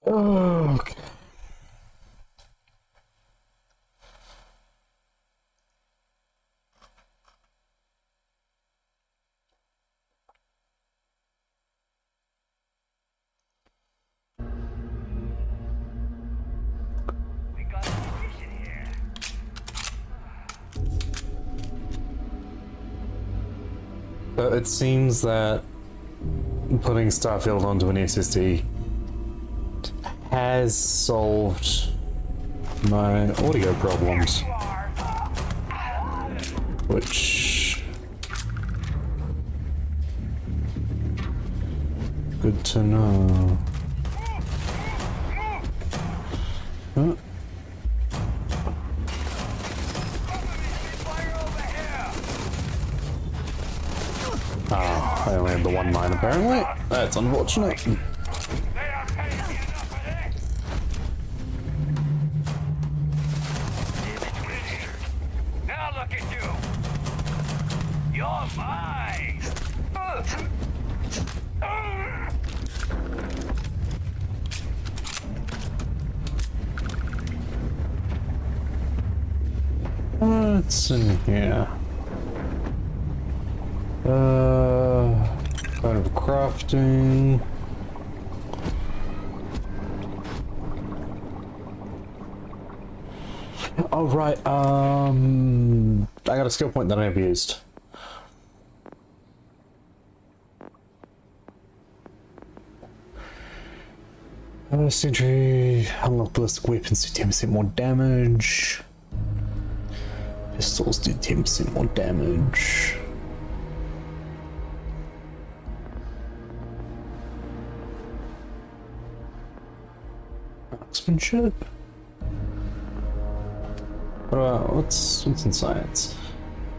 Okay. We got a mission here. So it seems that putting Starfield onto an SSD has solved my audio problems, which good to know. Huh? Oh, I only had the one line apparently. That's unfortunate. Now look at you. You're mine. What's in here? Kind of crafting. Oh right, I got a skill point that I never used. Sentry, unlock ballistic weapons do 10% more damage. Pistols do 10% more damage. Marksmanship? What about, what's in science?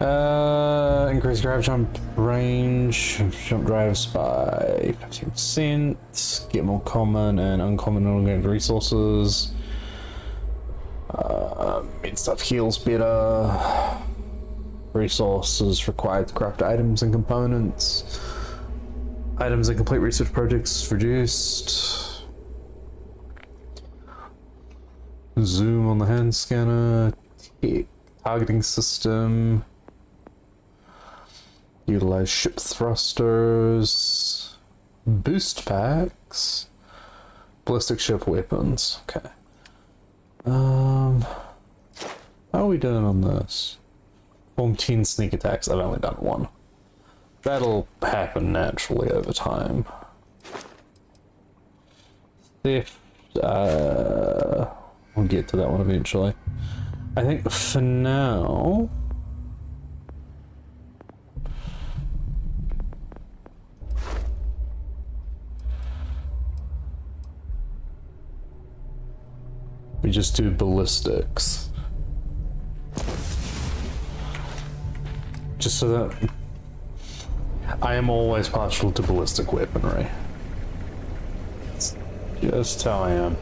Increase grab jump range, jump drives by 15%, get more common and uncommon organic resources. Mid stuff heals better. Resources required to craft items and components. Items and complete research projects reduced. Zoom on the hand scanner. Targeting system. Utilize ship thrusters. Boost packs. Ballistic ship weapons. Okay. How are we doing on this? Form 10 sneak attacks. I've only done one. That'll happen naturally over time. Theft. We'll get to that one eventually. I think for now... we just do ballistics. Just so that... I am always partial to ballistic weaponry. It's just how I am.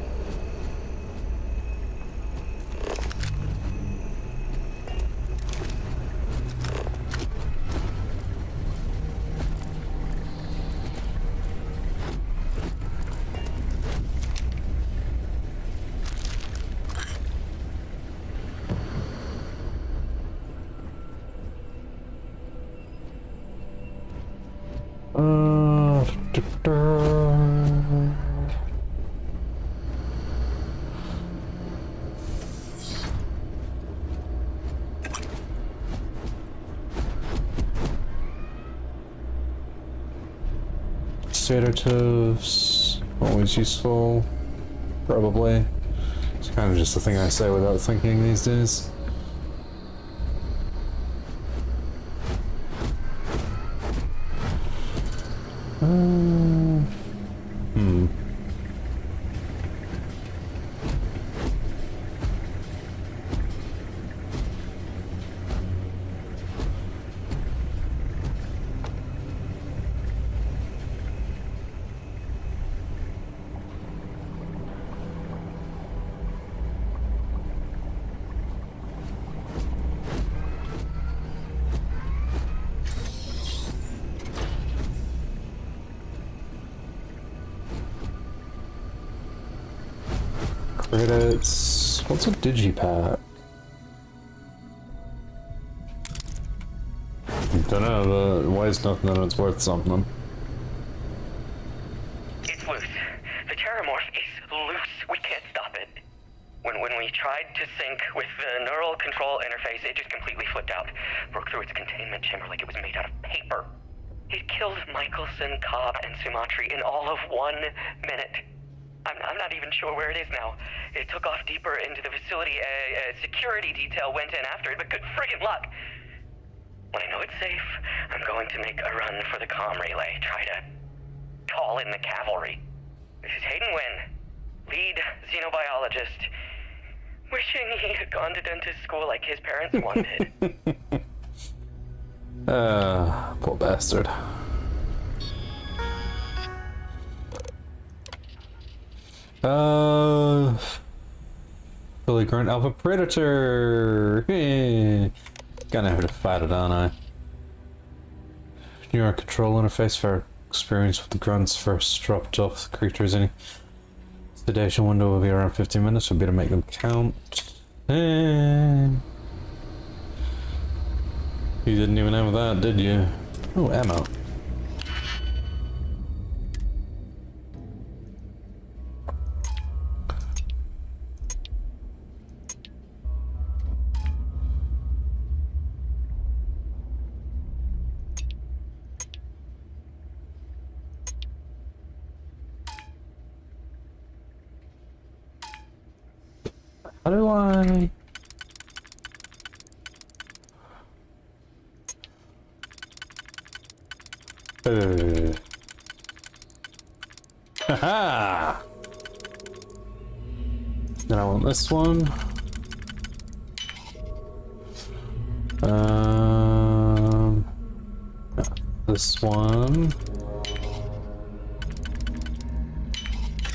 Sedatives, always useful, probably. It's kind of just a thing I say without thinking these days. Credits. What's a digipack? Don't know, but why is nothing that it's worth something? It's loose. The terramorph is loose. We can't stop it. When we tried to sync with the neural control interface, it just completely flipped out. Broke through its containment chamber like it was made out of paper. It killed Michelson, Cobb, and Sumatri in all of 1 minute. I'm not even sure where it is now. It took off deeper into the facility. A security detail went in after it, but good friggin' luck. When I know it's safe, I'm going to make a run for the comm relay. Try to call in the cavalry. This is Hayden Wynn, lead xenobiologist. Wishing he had gone to dentist school like his parents wanted. Poor bastard. Fully grown alpha predator. Gonna have to fight it, aren't I? Neural control interface for experience with the grunts first dropped off the creatures. Any sedation window will be around 15 minutes. We'll be to make them count. And you didn't even have that, did you? Oh, ammo. How do I... Haha! Then I want this one. This one.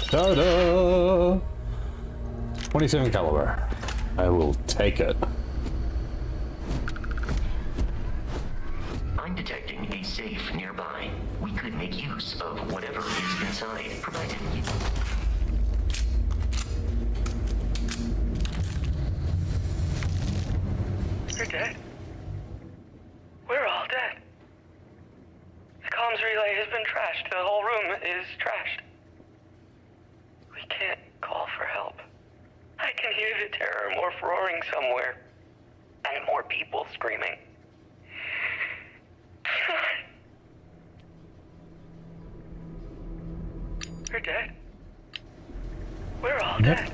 Ta-da! 27 caliber. I will take it. I'm detecting a safe nearby. We could make use of whatever is inside, provided you... You're dead. We're all dead. The comms relay has been trashed. The whole room is trashed. We can't call for help. I can hear the terramorph roaring somewhere. And more people screaming. You're dead. We're all dead.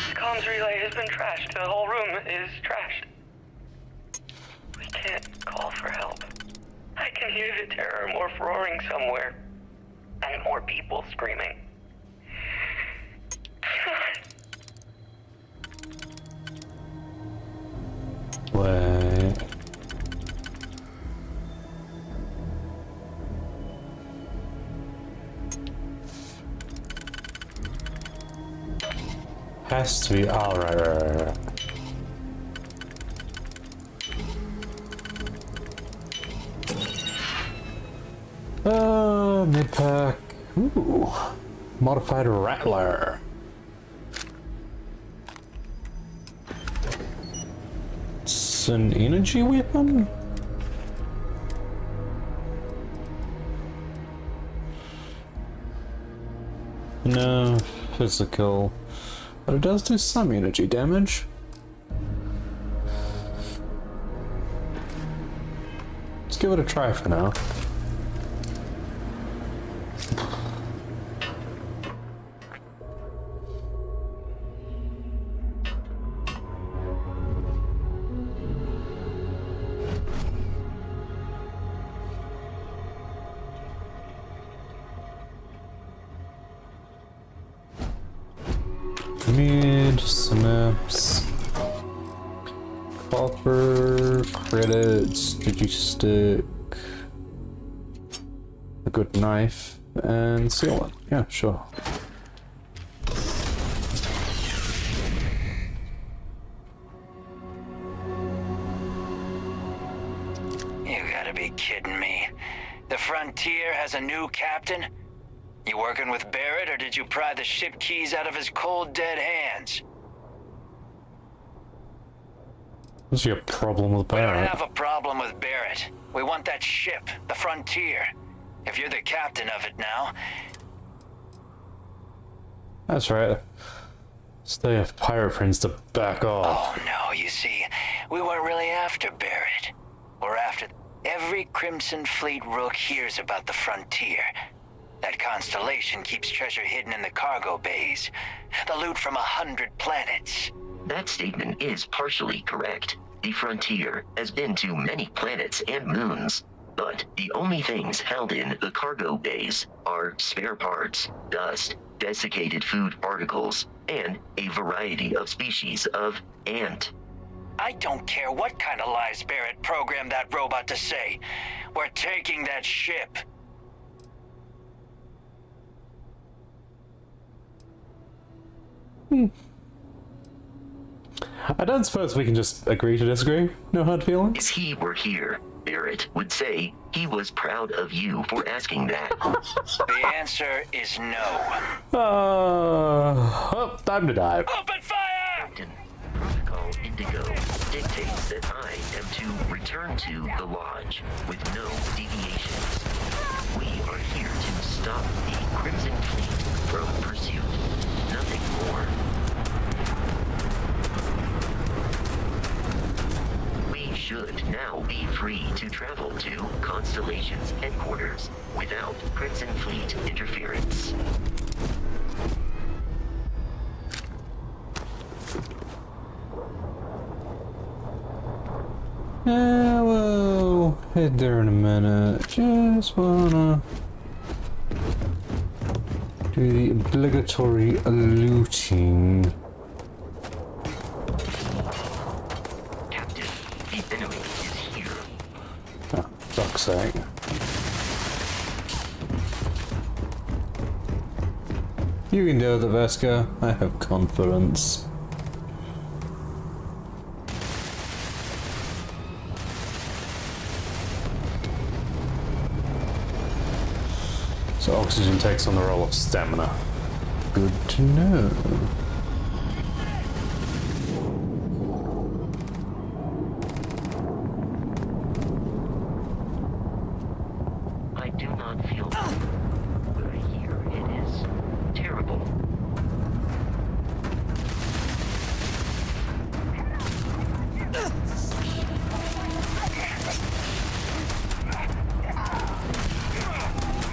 The comms relay has been trashed. The whole room is trashed. We can't call for help. I can hear the terramorph roaring somewhere. And more people screaming. Wait. Has to be alright. Mid-pack. Ooh. Modified Rattler. It's an energy weapon? No, physical. But it does do some energy damage. Let's give it a try for now. Mid, synapse, copper, credits, digistick, a good knife, and seal it. Yeah, sure. You gotta be kidding me. The Frontier has a new captain? You working with Barrett, or did you pry the ship keys out of his cold, dead hands? What's your problem with We don't Barrett? have a problem with Barrett. We want that ship, the Frontier. If you're the captain of it now, That's right. Stay a pirate prince to back off. oh no, you see, we weren't really after Barrett. We're after every Crimson Fleet rook hears about the Frontier. That constellation keeps treasure hidden in the cargo bays. The loot from 100 planets. That statement is partially correct. The Frontier has been to many planets and moons, but the only things held in the cargo bays are spare parts, dust, desiccated food particles, and a variety of species of ant. I don't care what kind of lies Barrett programmed that robot to say. We're taking that ship. I don't suppose we can just agree to disagree? No hard If feelings? he were here, Barrett would say he was proud of you for asking that. The answer is no. Oh, time to dive. Open fire! Captain, Protocol Indigo dictates that I am to return to the Lodge with no deviations. We are here to stop the Crimson Fleet from pursuit. Nothing more. We should now be free to travel to Constellation's headquarters without Crimson Fleet interference. Yeah, we'll head there in a minute. Just wanna do the obligatory looting. Captain, the enemy is here. Oh, fuck's sake. You can do it, Vesca. I have confidence. So oxygen takes on the role of stamina. Good to know. I do not feel good, but I hear it is terrible.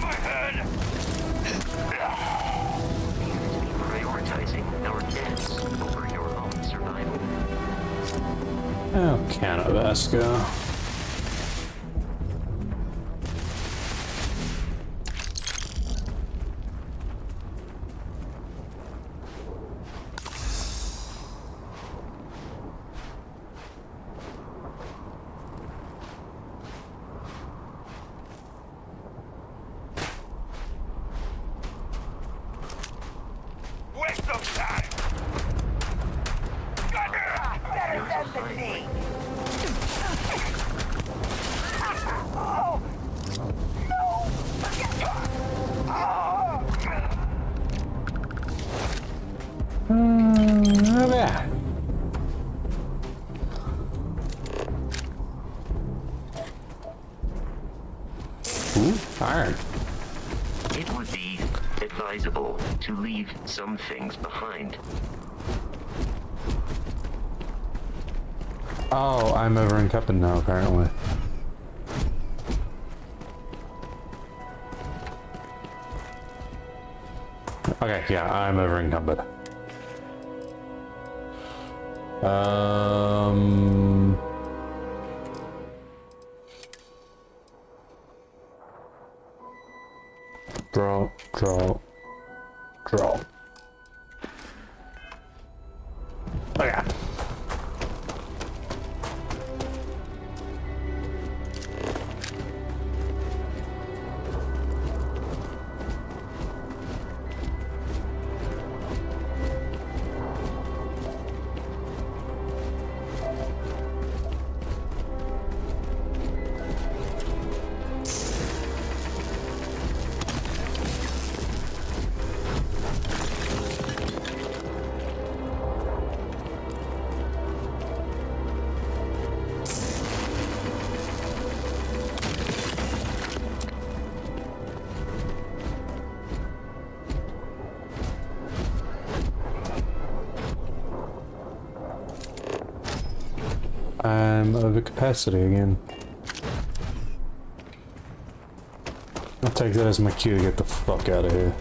My head! Prioritizing our deaths over your own survival. How can I, Vesca? Waste of time! Better than me! Yeah. Ooh, iron. It would be advisable to leave some things behind. Oh, I'm over encumbered now, apparently. Okay, yeah, I'm over encumbered. Draw. Okay. I'm over capacity again. I'll take that as my cue to get the fuck out of here.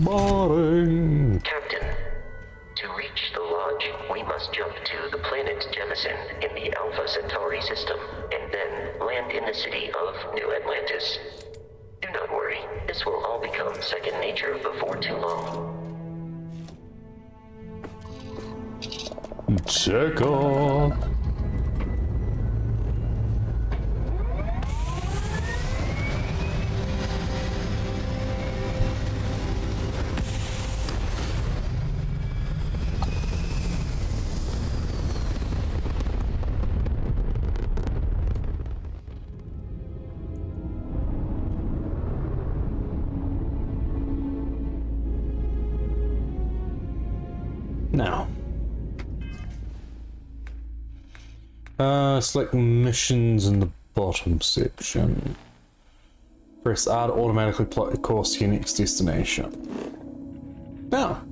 Boring. Captain, to reach the lodge, we must jump to the planet Jemison in the Alpha Centauri system, and then land in the city of New Atlantis. Do not worry, this will all become second nature before too long. Check off. Now, select missions in the bottom section. Press R to automatically plot a course to your next destination. Now,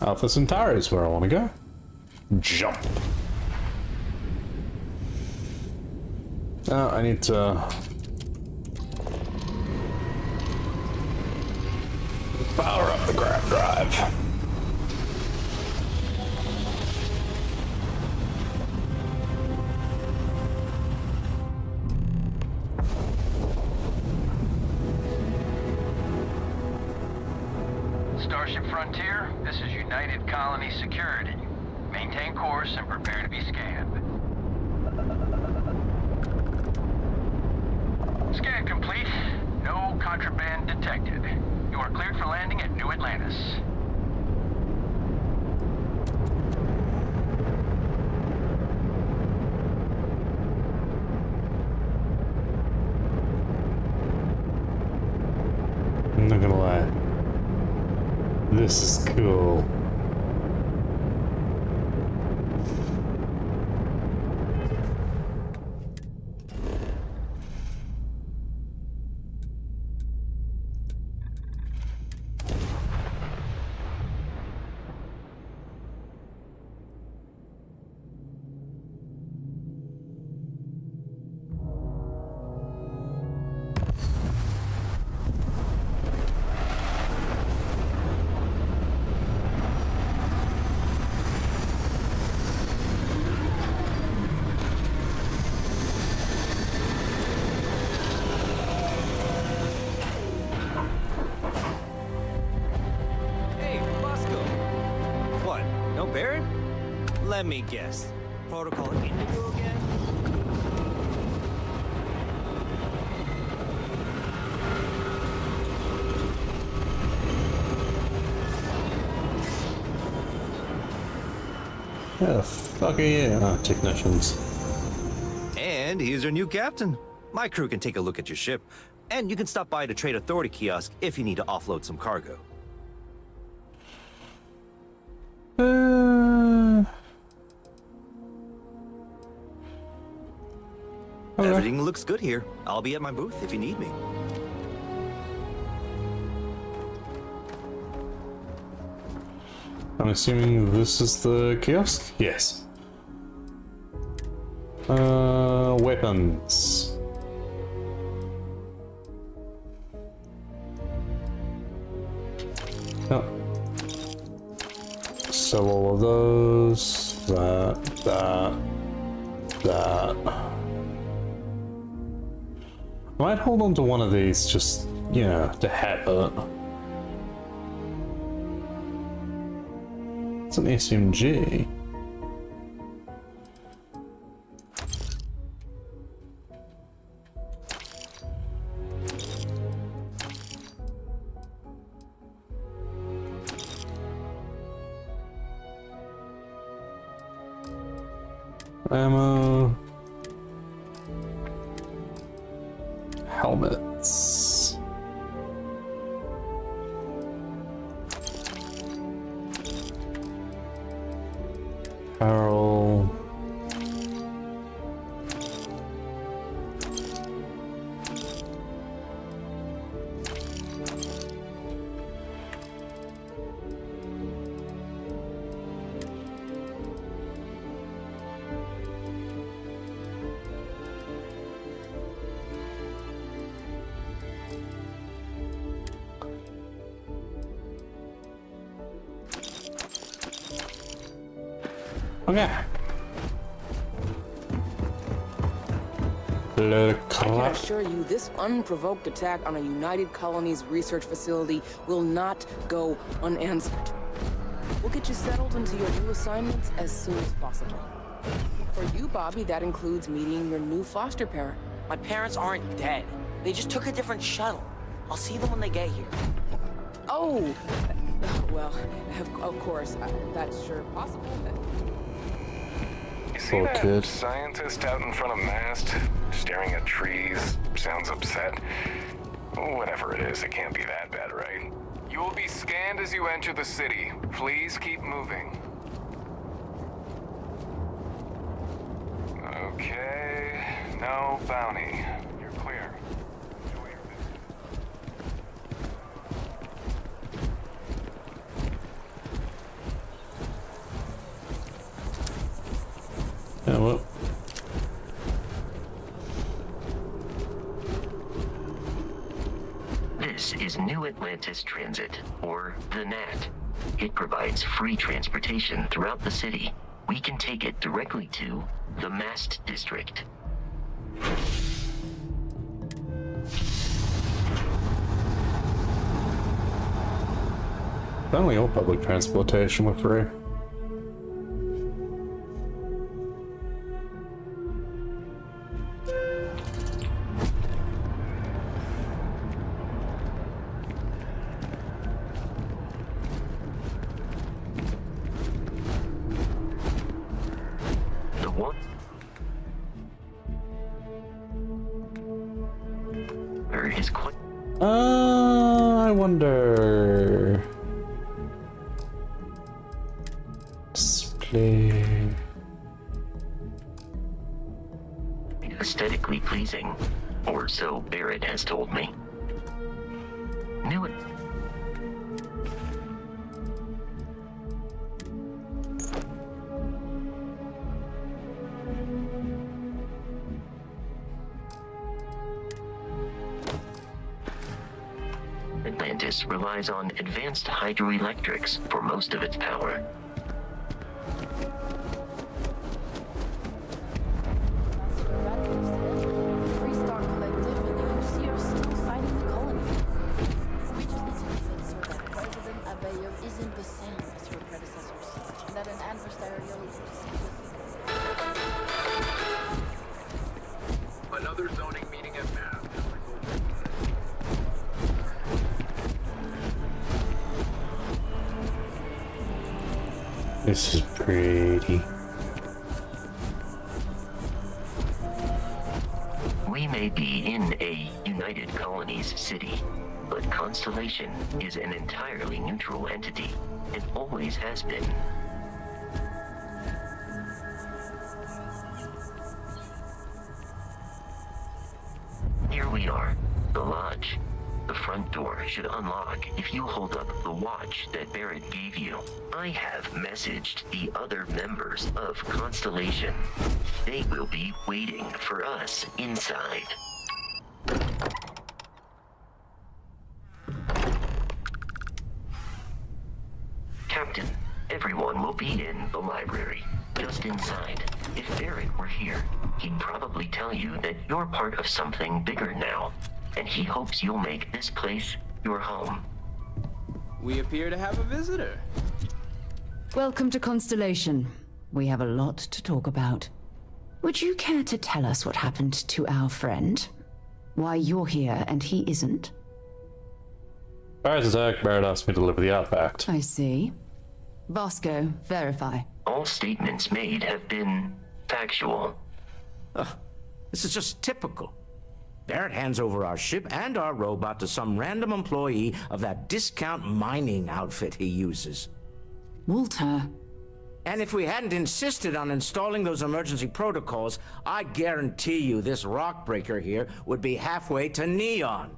Alpha Centauri is where I want to go. Jump. I need to power up the grab drive. Starship Frontier, this is United Colony Security. Maintain course and prepare to be scanned. Scan complete. No contraband detected. You are cleared for landing at New Atlantis. I'm not gonna lie. This is cool. Let me guess. Protocol Indigo again? Yeah, fuck yeah, technicians. And here's your new captain. My crew can take a look at your ship, and you can stop by the Trade Authority kiosk if you need to offload some cargo. Everything looks good here. I'll be at my booth if you need me. I'm assuming this is the kiosk? Yes. Weapons. Oh. So all of those, that. I might hold on to one of these just, you know, to have it. It's an SMG. Ammo. helmets. Apparel. Okay. Load of I crap. can assure you, this unprovoked attack on a United Colonies research facility will not go unanswered. We'll get you settled into your new assignments as soon as possible. For you, Bobby, that includes meeting your new foster parent. My parents aren't dead. They just took a different shuttle. I'll see them when they get here. Oh! Well, of course, that's sure possible. You see Poor that kid. scientist out in front of mast, staring at trees, sounds upset? Whatever it is, it can't be that bad, right? You will be scanned as you enter the city. Please keep moving. Okay, no bounty. You're clear. Enjoy your visit. Yeah, well. This is New Atlantis Transit, or the NAT. It provides free transportation throughout the city. We can take it directly to the Mast District. Only all public transportation were free. The one. There is quite. I wonder. Display. Aesthetically pleasing, or so Barrett has told me. New. Atlantis relies on advanced hydroelectrics for most of its power. Freestar Collective and the UC are still fighting the colony. We just need to make sure that President Abeyo isn't the same as her predecessors, and that an adversarial Another zoning meeting at Mass. This is pretty. We may be in a United Colonies city, but Constellation is an entirely neutral entity, and always has been. Here we are, the lodge. The front door should unlock if you hold up the watch that Barrett gave you. I have messaged the other members of Constellation. They will be waiting for us inside. Captain, everyone will be in the library, just inside. If Barrett were here, he'd probably tell you that you're part of something bigger now, and he hopes you'll make this place your home. We appear to have a visitor. Welcome to Constellation. We have a lot to talk about. Would you care to tell us what happened to our friend? Why you're here and he isn't? Barrett's attack, Barrett asked me to deliver the artifact. I see. Vasco, verify. All statements made have been factual. This is just typical. Barrett hands over our ship and our robot to some random employee of that discount mining outfit he uses. Walter. And if we hadn't insisted on installing those emergency protocols, I guarantee you this rock breaker here would be halfway to Neon.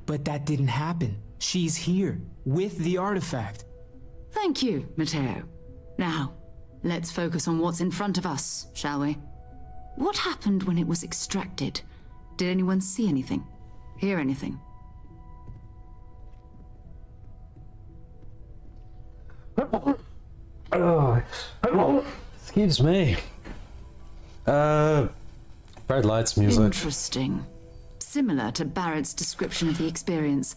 But that didn't happen. She's here, with the artifact. Thank you, Matteo. Now, let's focus on what's in front of us, shall we? What happened when it was extracted? Did anyone see anything? Hear anything? Excuse me. Bright lights, music. Interesting. Similar to Barrett's description of the experience,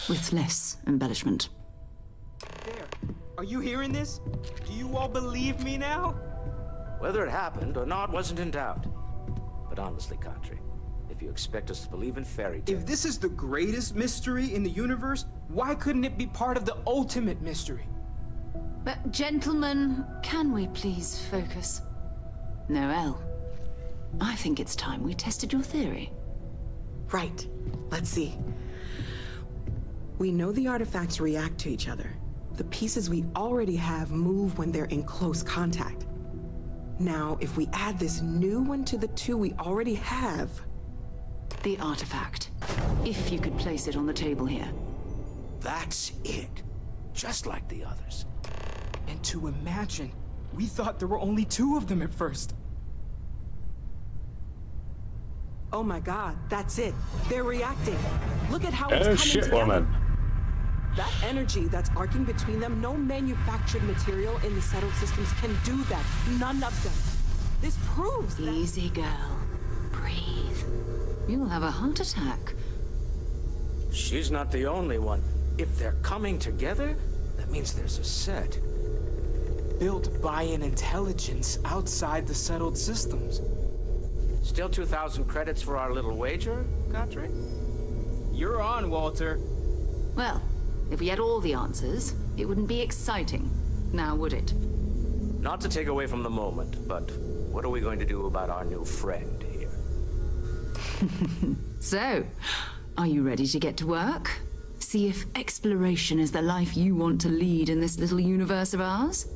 with less embellishment. There. Are you hearing this? Do you all believe me now? Whether it happened or not wasn't in doubt. But honestly, Country, if you expect us to believe in fairy tales... If this is the greatest mystery in the universe, why couldn't it be part of the ultimate mystery? But, gentlemen, can we please focus? Noel, I think it's time we tested your theory. Right. Let's see. We know the artifacts react to each other. The pieces we already have move when they're in close contact. Now, if we add this new one to the two we already have... The artifact. If you could place it on the table here. That's it. Just like the others. And to imagine, we thought there were only 2 of them at first. Oh my god, that's it. They're reacting. Look at how it's Oh coming shit, together. woman. That energy that's arcing between them, no manufactured material in the settled systems can do that. None of them. This proves that... Easy, girl. Breathe. You'll have a heart attack. She's not the only one. If they're coming together, that means there's a set. Built by an intelligence outside the settled systems. Still 2,000 credits for our little wager, Country? You're on, Walter. Well, if we had all the answers, it wouldn't be exciting. Now, would it? Not to take away from the moment, but what are we going to do about our new friend here? So, are you ready to get to work? See if exploration is the life you want to lead in this little universe of ours?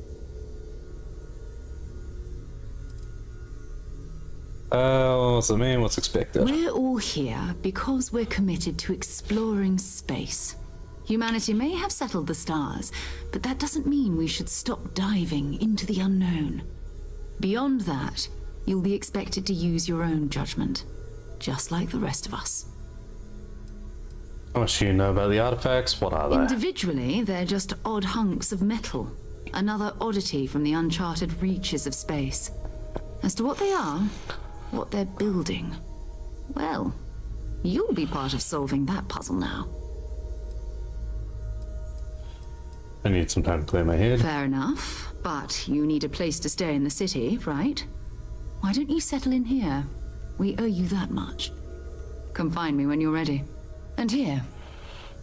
What's the mean? What's expected? We're all here because we're committed to exploring space. Humanity may have settled the stars, but that doesn't mean we should stop diving into the unknown. Beyond that, you'll be expected to use your own judgment, just like the rest of us. How much do you know about the artifacts? What are they? Individually, they're just odd hunks of metal. Another oddity from the uncharted reaches of space. As to what they are, what they're building, well, you'll be part of solving that puzzle now. I need some time to clear my head. Fair enough, but you need a place to stay in the city, right? Why don't you settle in here? We owe you that much. Come find me when you're ready. And here,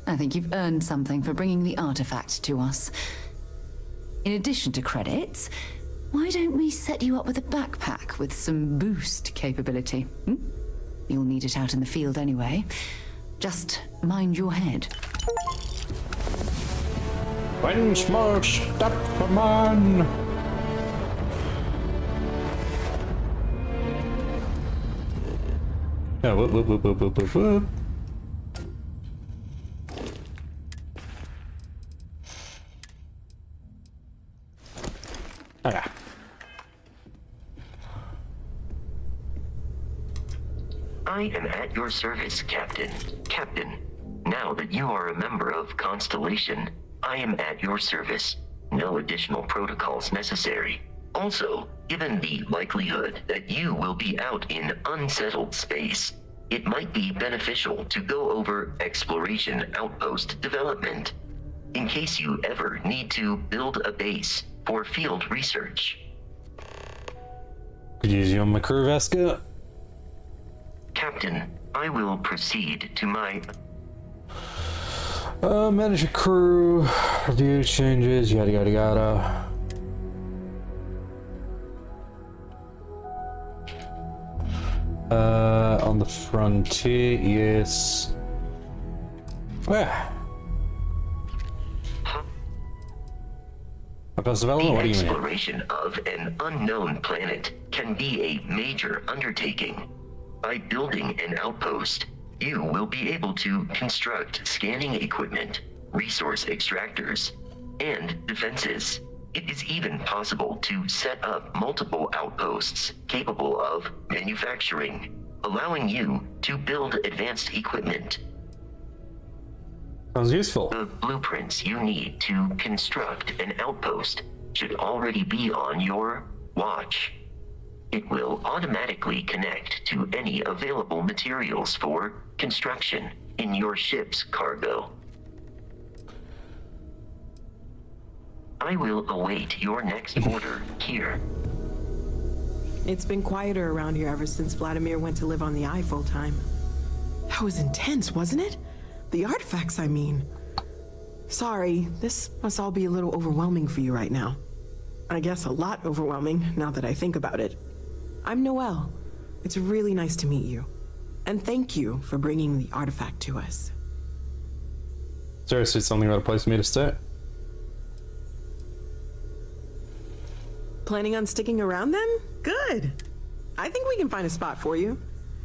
I think you've earned something for bringing the artifact to us. In addition to credits, why don't we set you up with a backpack with some boost capability? Hmm? You'll need it out in the field anyway. Just mind your head. Quench more stuff, man! Oh, whoop, whoop, whoop, whoop, whoop, whoop, whoop. Okay. I am at your service, Captain. Captain, now that you are a member of Constellation, I am at your service. No additional protocols necessary. Also, given the likelihood that you will be out in unsettled space, it might be beneficial to go over exploration outpost development, in case you ever need to build a base for field research. Could use you on my crew, Vesca. Captain, I will proceed to my... Manage your crew, review changes, yada yada yada. On the frontier, yes. Where? Because development, what do you mean? Exploration of an unknown planet can be a major undertaking. By building an outpost, you will be able to construct scanning equipment, resource extractors, and defenses. It is even possible to set up multiple outposts capable of manufacturing, allowing you to build advanced equipment. Sounds useful. The blueprints you need to construct an outpost should already be on your watch. It will automatically connect to any available materials for construction in your ship's cargo. I will await your next order here. It's been quieter around here ever since Vladimir went to live on the Eye full time. That was intense, wasn't it? The artifacts, I mean. Sorry, this must all be a little overwhelming for you right now. I guess a lot overwhelming, now that I think about it. I'm Noelle. It's really nice to meet you. And thank you for bringing the artifact to us. Seriously, something about a place for me to stay? Planning on sticking around then? Good. I think we can find a spot for you.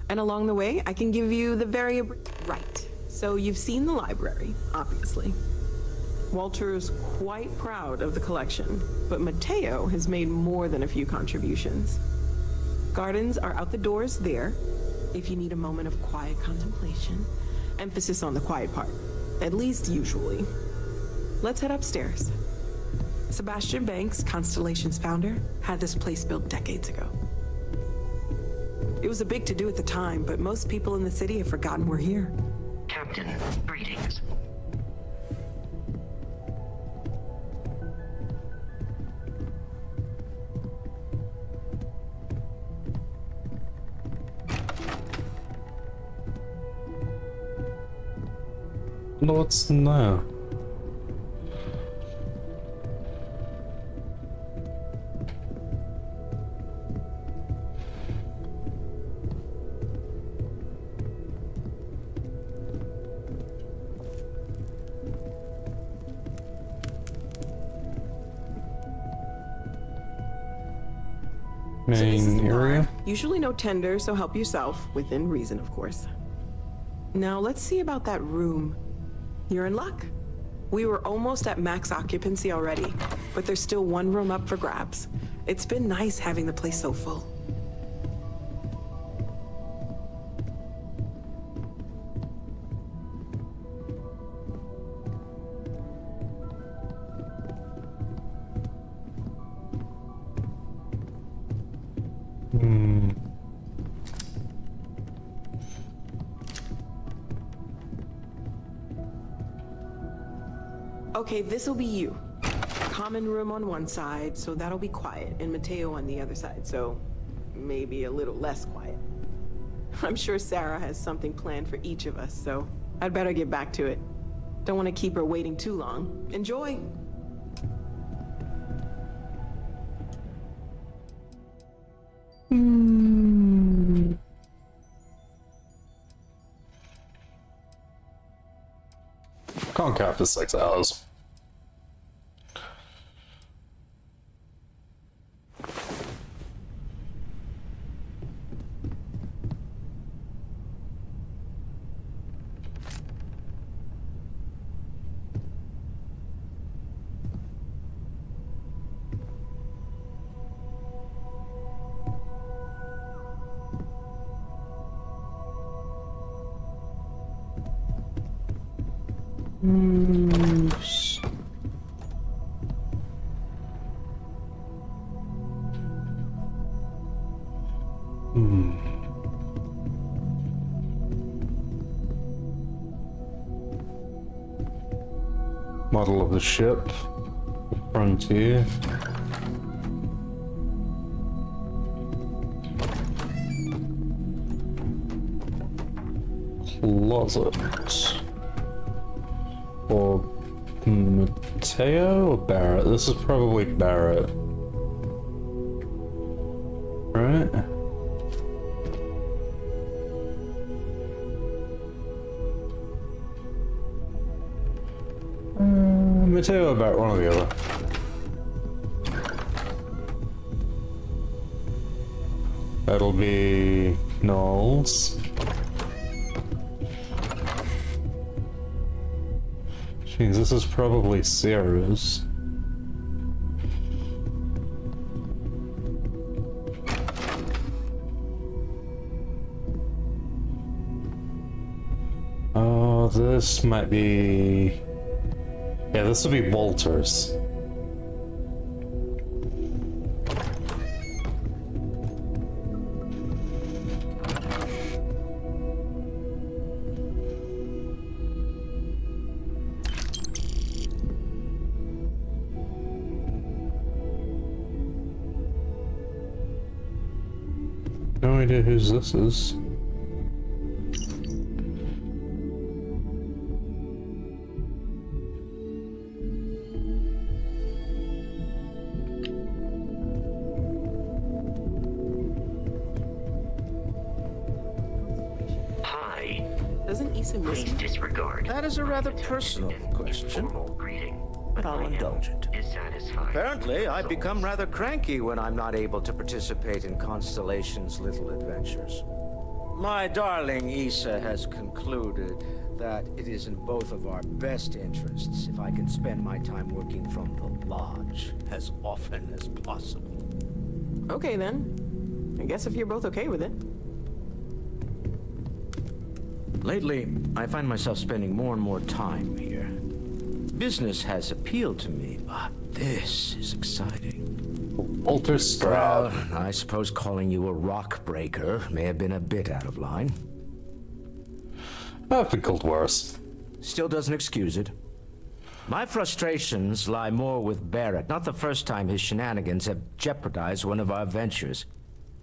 And along the way, I can give you the very... Right. So you've seen the library, obviously. Walter's quite proud of the collection, but Mateo has made more than a few contributions. Gardens are out the doors there, if you need a moment of quiet contemplation. Emphasis on the quiet part, at least usually. Let's head upstairs. Sebastian Banks, Constellation's founder, had this place built decades ago. It was a big to-do at the time, but most people in the city have forgotten we're here. Captain, greetings. What's now? Main area? Usually no tender, so help yourself, within reason, of course. Now let's see about that room. You're in luck. We were almost at max occupancy already, but there's still one room up for grabs. It's been nice having the place so full. Okay, this'll be you. Common room on one side, so that'll be quiet, and Mateo on the other side, so maybe a little less quiet. I'm sure Sarah has something planned for each of us, so I'd better get back to it. Don't want to keep her waiting too long. Enjoy! Can't count for 6 hours. Model of the ship, Frontier. Closet. Or Mateo or Barrett? This is probably Barrett. Right? Mateo about one or the other. That'll be Knowles. Which means this is probably Sarah's. Oh, this might be... Yeah, this will be Walter's. No idea whose this is. Hi. Doesn't Issa miss Please me? disregard. That is a rather personal question, but I'll indulge it. Apparently, I become rather cranky when I'm not able to participate in Constellation's little adventures. My darling Issa has concluded that it is in both of our best interests if I can spend my time working from the lodge as often as possible. Okay then. I guess if you're both okay with it. Lately, I find myself spending more and more time here. Business has appealed to me, but this is exciting. Walter Stroud. Well, I suppose calling you a rock breaker may have been a bit out of line. I've been called worse. Still doesn't excuse it. My frustrations lie more with Barrett. Not the first time his shenanigans have jeopardized one of our ventures.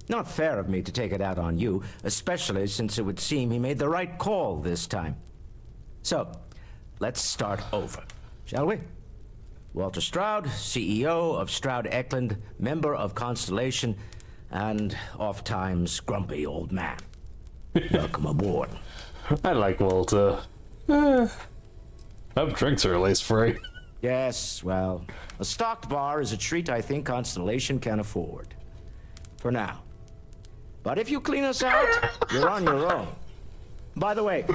Not fair of me to take it out on you, especially since it would seem he made the right call this time. So, let's start over, shall we? Walter Stroud, CEO of Stroud Eklund, member of Constellation, and oft-times grumpy old man. Welcome aboard. I like Walter. Hope drinks are at least free. Yes, well, a stocked bar is a treat I think Constellation can afford. For now. But if you clean us out, you're on your own. By the way,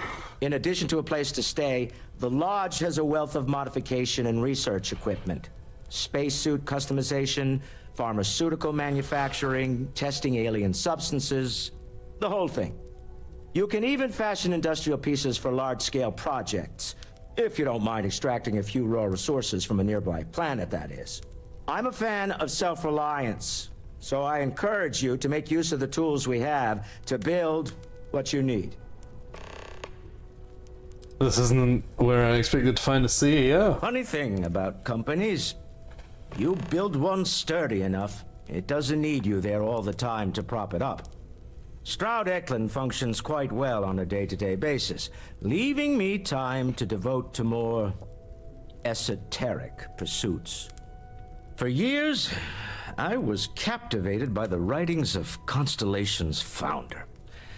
in addition to a place to stay, the lodge has a wealth of modification and research equipment. Spacesuit customization, pharmaceutical manufacturing, testing alien substances, the whole thing. You can even fashion industrial pieces for large-scale projects, if you don't mind extracting a few raw resources from a nearby planet, that is. I'm a fan of self-reliance, so I encourage you to make use of the tools we have to build what you need. This isn't where I expected to find a CEO. Funny thing about companies, you build one sturdy enough, it doesn't need you there all the time to prop it up. Stroud Eklund functions quite well on a day-to-day basis, leaving me time to devote to more esoteric pursuits. For years, I was captivated by the writings of Constellation's founder,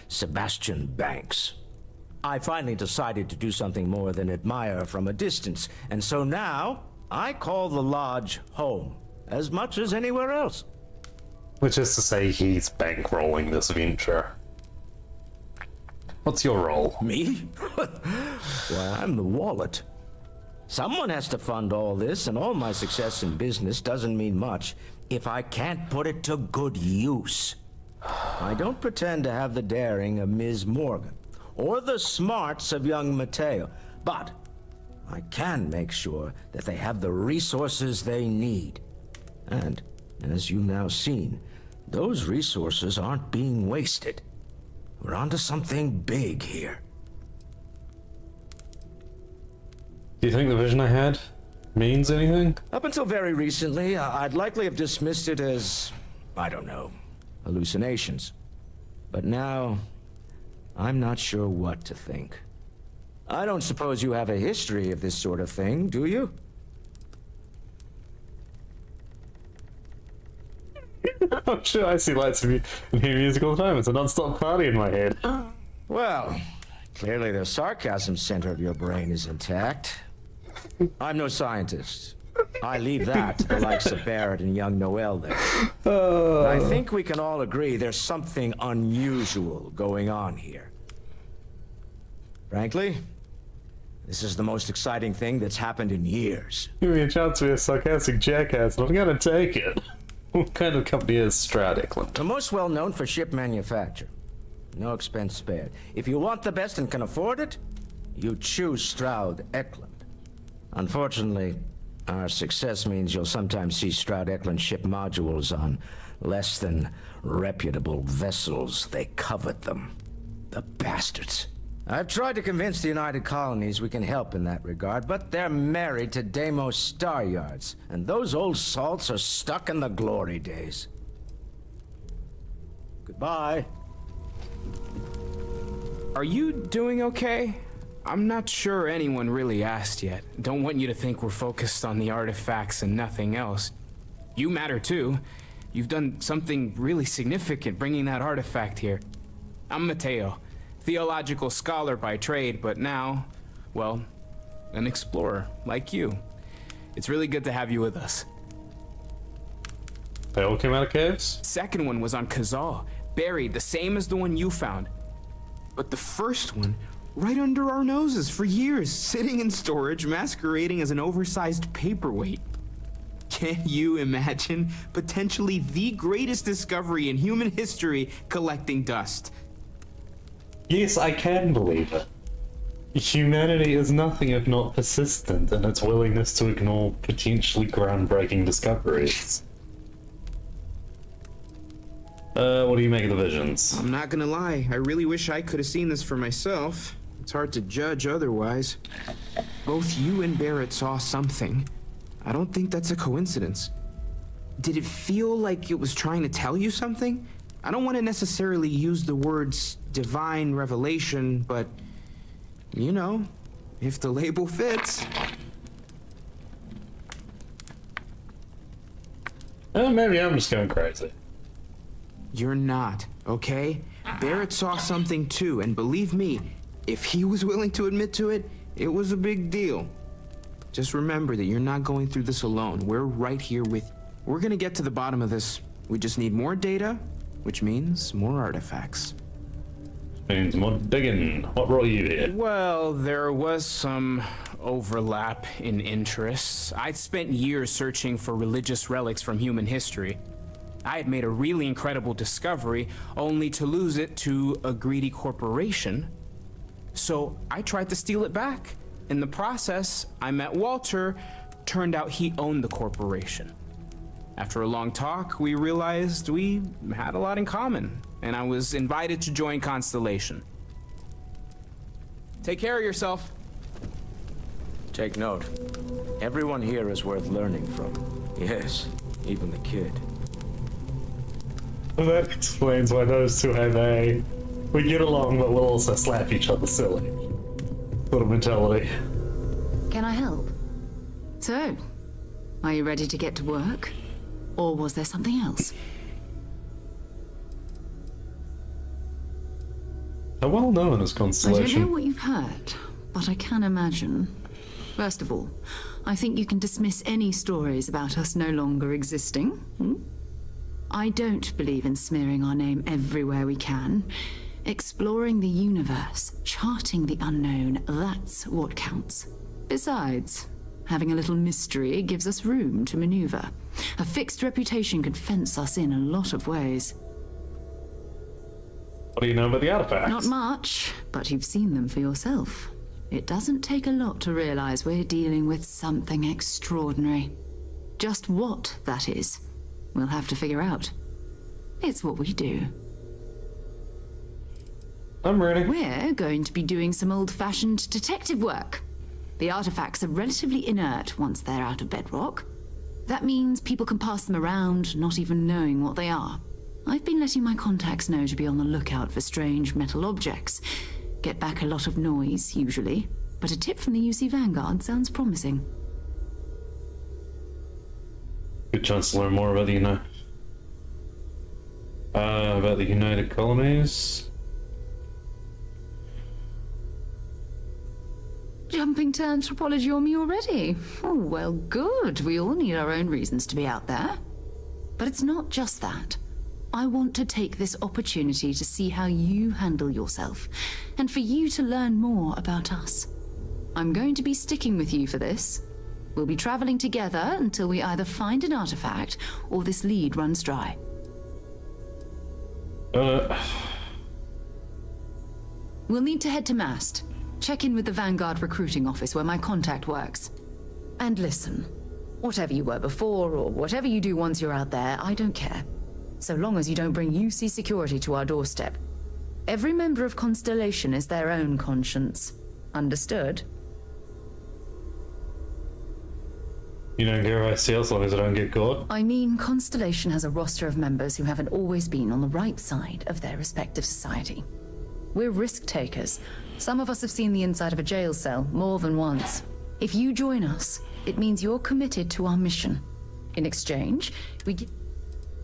Sebastian Banks. I finally decided to do something more than admire from a distance, and so now I call the lodge home, as much as anywhere else. Which is to say he's bankrolling this venture. What's your role? Me? Why, I'm the wallet. Someone has to fund all this, and all my success in business doesn't mean much if I can't put it to good use. I don't pretend to have the daring of Ms. Morgan, or the smarts of young Mateo, but I can make sure that they have the resources they need. And, as you've now seen, those resources aren't being wasted. We're onto something big here. Do you think the vision I had means anything? Up until very recently, I'd likely have dismissed it as, I don't know, hallucinations. But now, I'm not sure what to think. I don't suppose you have a history of this sort of thing, do you? Oh sure, I see lights and hear music all the time. It's a non-stop party in my head. Well, clearly the sarcasm center of your brain is intact. I'm no scientist. I leave that to the likes of Barrett and young Noel there. I think we can all agree there's something unusual going on here. Frankly, this is the most exciting thing that's happened in years. Give me a chance to be a sarcastic jackass, and I'm gonna take it. What kind of company is Stroud Eklund? The most well-known for ship manufacture. No expense spared. If you want the best and can afford it, you choose Stroud Eklund. Unfortunately, our success means you'll sometimes see Stroud Eklund ship modules on less than reputable vessels. They covet them. The bastards. I've tried to convince the United Colonies we can help in that regard, but they're married to Deimos Star Yards, and those old salts are stuck in the glory days. Goodbye. Are you doing okay? I'm not sure anyone really asked yet. Don't want you to think we're focused on the artifacts and nothing else. You matter too. You've done something really significant bringing that artifact here. I'm Mateo, theological scholar by trade, but now, well, an explorer like you. It's really good to have you with us. They all came out of caves? Second one was on Kazal, buried the same as the one you found. But the first one, right under our noses for years, sitting in storage, masquerading as an oversized paperweight. Can you imagine potentially the greatest discovery in human history collecting dust? Yes, I can believe it. Humanity is nothing if not persistent in its willingness to ignore potentially groundbreaking discoveries. What do you make of the visions? I'm not gonna lie, I really wish I could have seen this for myself. It's hard to judge otherwise. Both you and Barrett saw something. I don't think that's a coincidence. Did it feel like it was trying to tell you something? I don't want to necessarily use the words divine revelation, but, you know, if the label fits. Maybe I'm just going crazy. You're not, okay? Barrett saw something too, and believe me, if he was willing to admit to it, it was a big deal. Just remember that you're not going through this alone. We're right here with you. We're gonna get to the bottom of this. We just need more data, which means more artifacts. Means more digging. What brought you here? Well, there was some overlap in interests. I'd spent years searching for religious relics from human history. I had made a really incredible discovery, only to lose it to a greedy corporation. So I tried to steal it back. In the process, I met Walter. Turned out he owned the corporation. After a long talk, we realized we had a lot in common, and I was invited to join Constellation. Take care of yourself. Take note. Everyone here is worth learning from. Yes, even the kid. Well, that explains why those two have a we get along but we'll also slap each other silly sort of mentality. Can I help? So, are you ready to get to work? Or was there something else? They're well known as I Constellation. don't know what you've heard, but I can imagine. First of all, I think you can dismiss any stories about us no longer existing. I don't believe in smearing our name everywhere we can. Exploring the universe, charting the unknown, that's what counts. Besides, having a little mystery gives us room to maneuver. A fixed reputation could fence us in a lot of ways. What do you know about the artifacts? Not much, but you've seen them for yourself. It doesn't take a lot to realize we're dealing with something extraordinary. Just what that is, we'll have to figure out. It's what we do. I'm ready. We're going to be doing some old-fashioned detective work. The artifacts are relatively inert once they're out of bedrock. That means people can pass them around, not even knowing what they are. I've been letting my contacts know to be on the lookout for strange metal objects. Get back a lot of noise, usually, but a tip from the UC Vanguard sounds promising. Good chance to learn more about the United Colonies. Jumping into anthropology on me already. Oh, well, good. We all need our own reasons to be out there. But it's not just that. I want to take this opportunity to see how you handle yourself, and for you to learn more about us. I'm going to be sticking with you for this. We'll be traveling together until we either find an artifact or this lead runs dry. We'll need to head to Mast. Check in with the Vanguard recruiting office where my contact works. And listen, whatever you were before or whatever you do once you're out there, I don't care. So long as you don't bring UC security to our doorstep. Every member of Constellation is their own conscience. Understood? You don't care if I steal as long as I don't get caught? I mean, Constellation has a roster of members who haven't always been on the right side of their respective society. We're risk takers. Some of us have seen the inside of a jail cell more than once. If you join us, it means you're committed to our mission. In exchange, we get...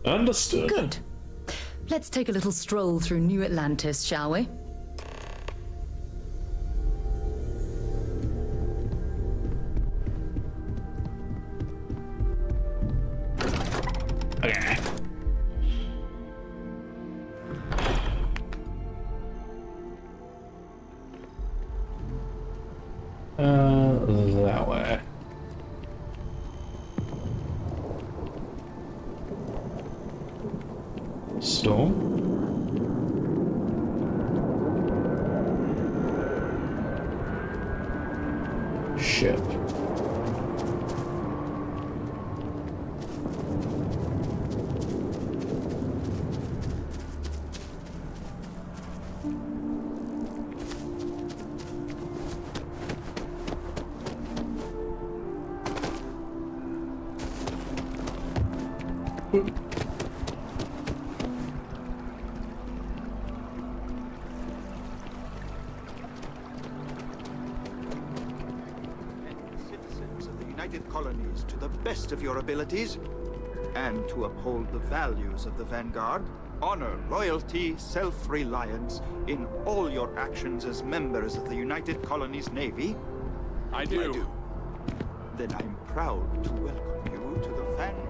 Understood. Good. Let's take a little stroll through New Atlantis, shall we? Okay. That way. Storm? Ship. Citizens of the United Colonies to the best of your abilities, and to uphold the values of the Vanguard, honor loyalty, self-reliance in all your actions as members of the United Colonies Navy. I do. Then I'm proud to welcome you to the Vanguard.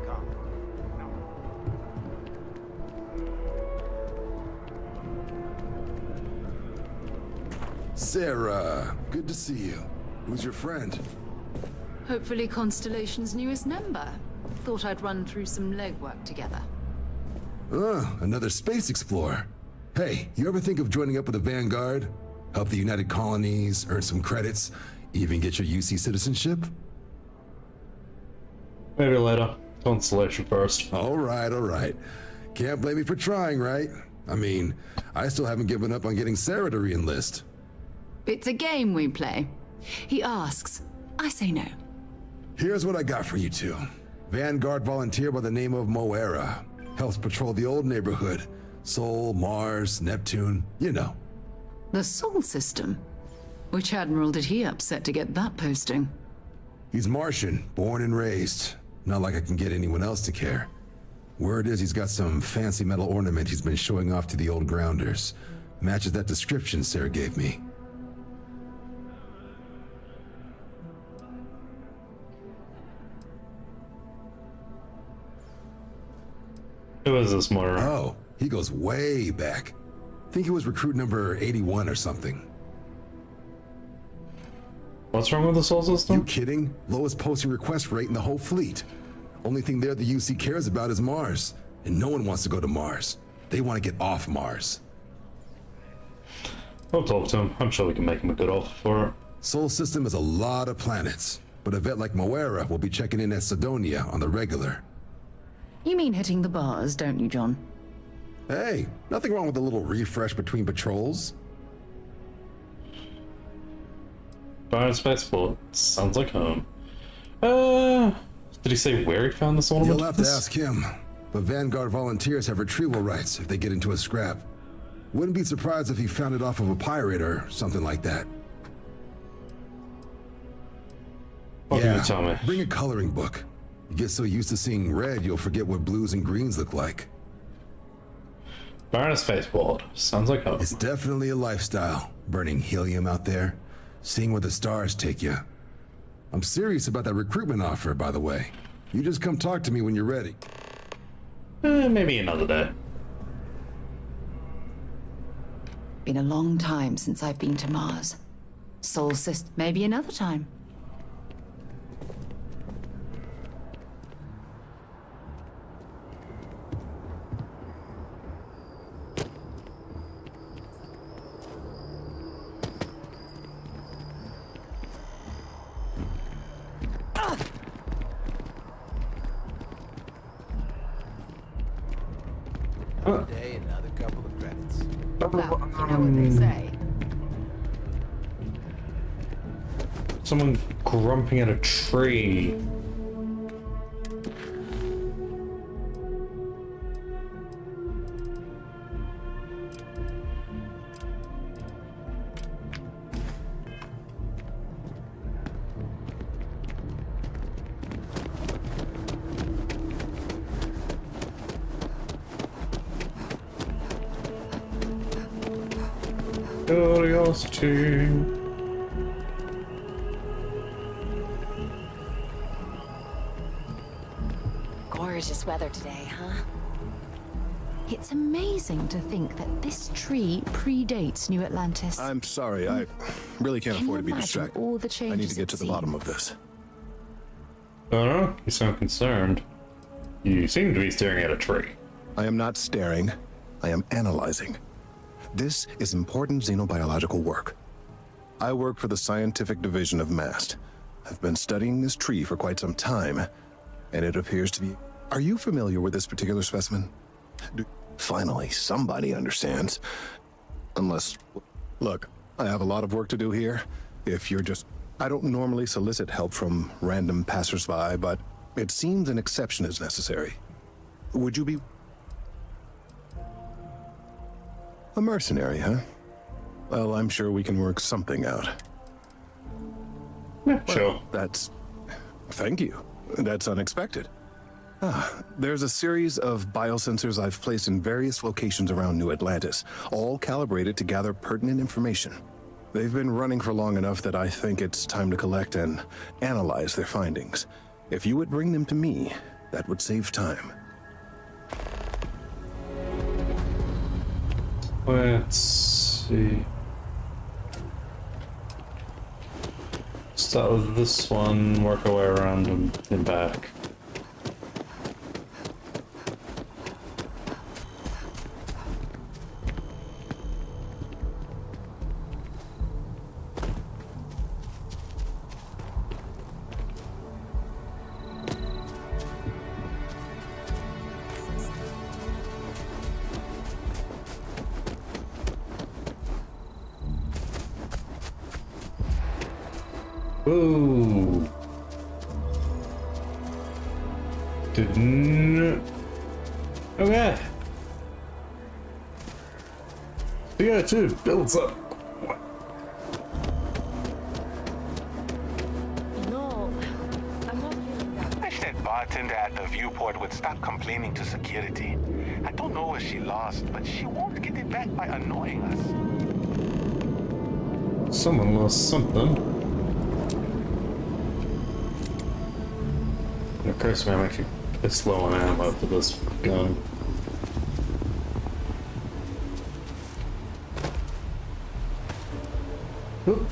Sarah, good to see you. Who's your friend? Hopefully Constellation's newest member. Thought I'd run through some legwork together. Another space explorer. Hey, you ever think of joining up with the Vanguard? Help the United Colonies, earn some credits, even get your UC citizenship? Maybe later. Constellation first. All right. Can't blame me for trying, right? I mean, I still haven't given up on getting Sarah to re-enlist. It's a game we play. He asks, I say no. Here's what I got for you two. Vanguard volunteer by the name of Moera. Helps patrol the old neighborhood. Sol, Mars, Neptune, you know. The Sol system? Which admiral did he upset to get that posting? He's Martian, born and raised. Not like I can get anyone else to care. Word is he's got some fancy metal ornament he's been showing off to the old grounders. Matches that description Sarah gave me. Who is this Moira? Oh, he goes way back. Think he was recruit number 81 or something. What's wrong with the Sol system? You kidding? Lowest posting request rate in the whole fleet. Only thing there the UC cares about is Mars. And no one wants to go to Mars. They want to get off Mars. I'll talk to him. I'm sure we can make him a good offer for it. Sol system is a lot of planets. But a vet like Moera will be checking in at Sidonia on the regular. You mean hitting the bars, don't you, John? Hey, nothing wrong with a little refresh between patrols. Barren Spaceport. Sounds like home. Did he say where he found this ornament? You'll have to ask him. But Vanguard volunteers have retrieval rights if they get into a scrap. Wouldn't be surprised if he found it off of a pirate or something like that. What can you tell me? Bring a coloring book. You get so used to seeing red, you'll forget what blues and greens look like. Barren Spaceport. Sounds like home. It's definitely a lifestyle. Burning helium out there. Seeing where the stars take you. I'm serious about that recruitment offer, by the way. You just come talk to me when you're ready. Maybe another day. Been a long time since I've been to Mars. Soul Sister, maybe another time. Day, another couple of credits. Well, you know what they say. Someone grumping at a tree. Curiosity. Gorgeous weather today, huh? It's amazing to think that this tree predates New Atlantis. I'm sorry, I really can't Can afford you to be imagine distracted. all the I need changes to get it to the bottom seems? of this. You sound concerned. You seem to be staring at a tree. I am not staring. I am analyzing. This is important xenobiological work. I work for the scientific division of MAST. I've been studying this tree for quite some time, and it appears to be... Are you familiar with this particular specimen? Finally, somebody understands. Unless... Look, I have a lot of work to do here. If you're just... I don't normally solicit help from random passersby, but it seems an exception is necessary. Would you be... A mercenary, huh? Well, I'm sure we can work something out. Yeah, sure. Well, that's... Thank you. That's unexpected. There's a series of biosensors I've placed in various locations around New Atlantis, all calibrated to gather pertinent information. They've been running for long enough that I think it's time to collect and analyze their findings. If you would bring them to me, that would save time. Let's see. Start with this one, work our way around and back. Ooh. Didn't... Okay. CO2 builds up. No, I'm not feeling that. Wish that bartender at the viewport would stop complaining to security. I don't know what she lost, but she won't get it back by annoying us. Someone lost something. It occurs to me I'm actually pissed low on ammo for this gun. Oop.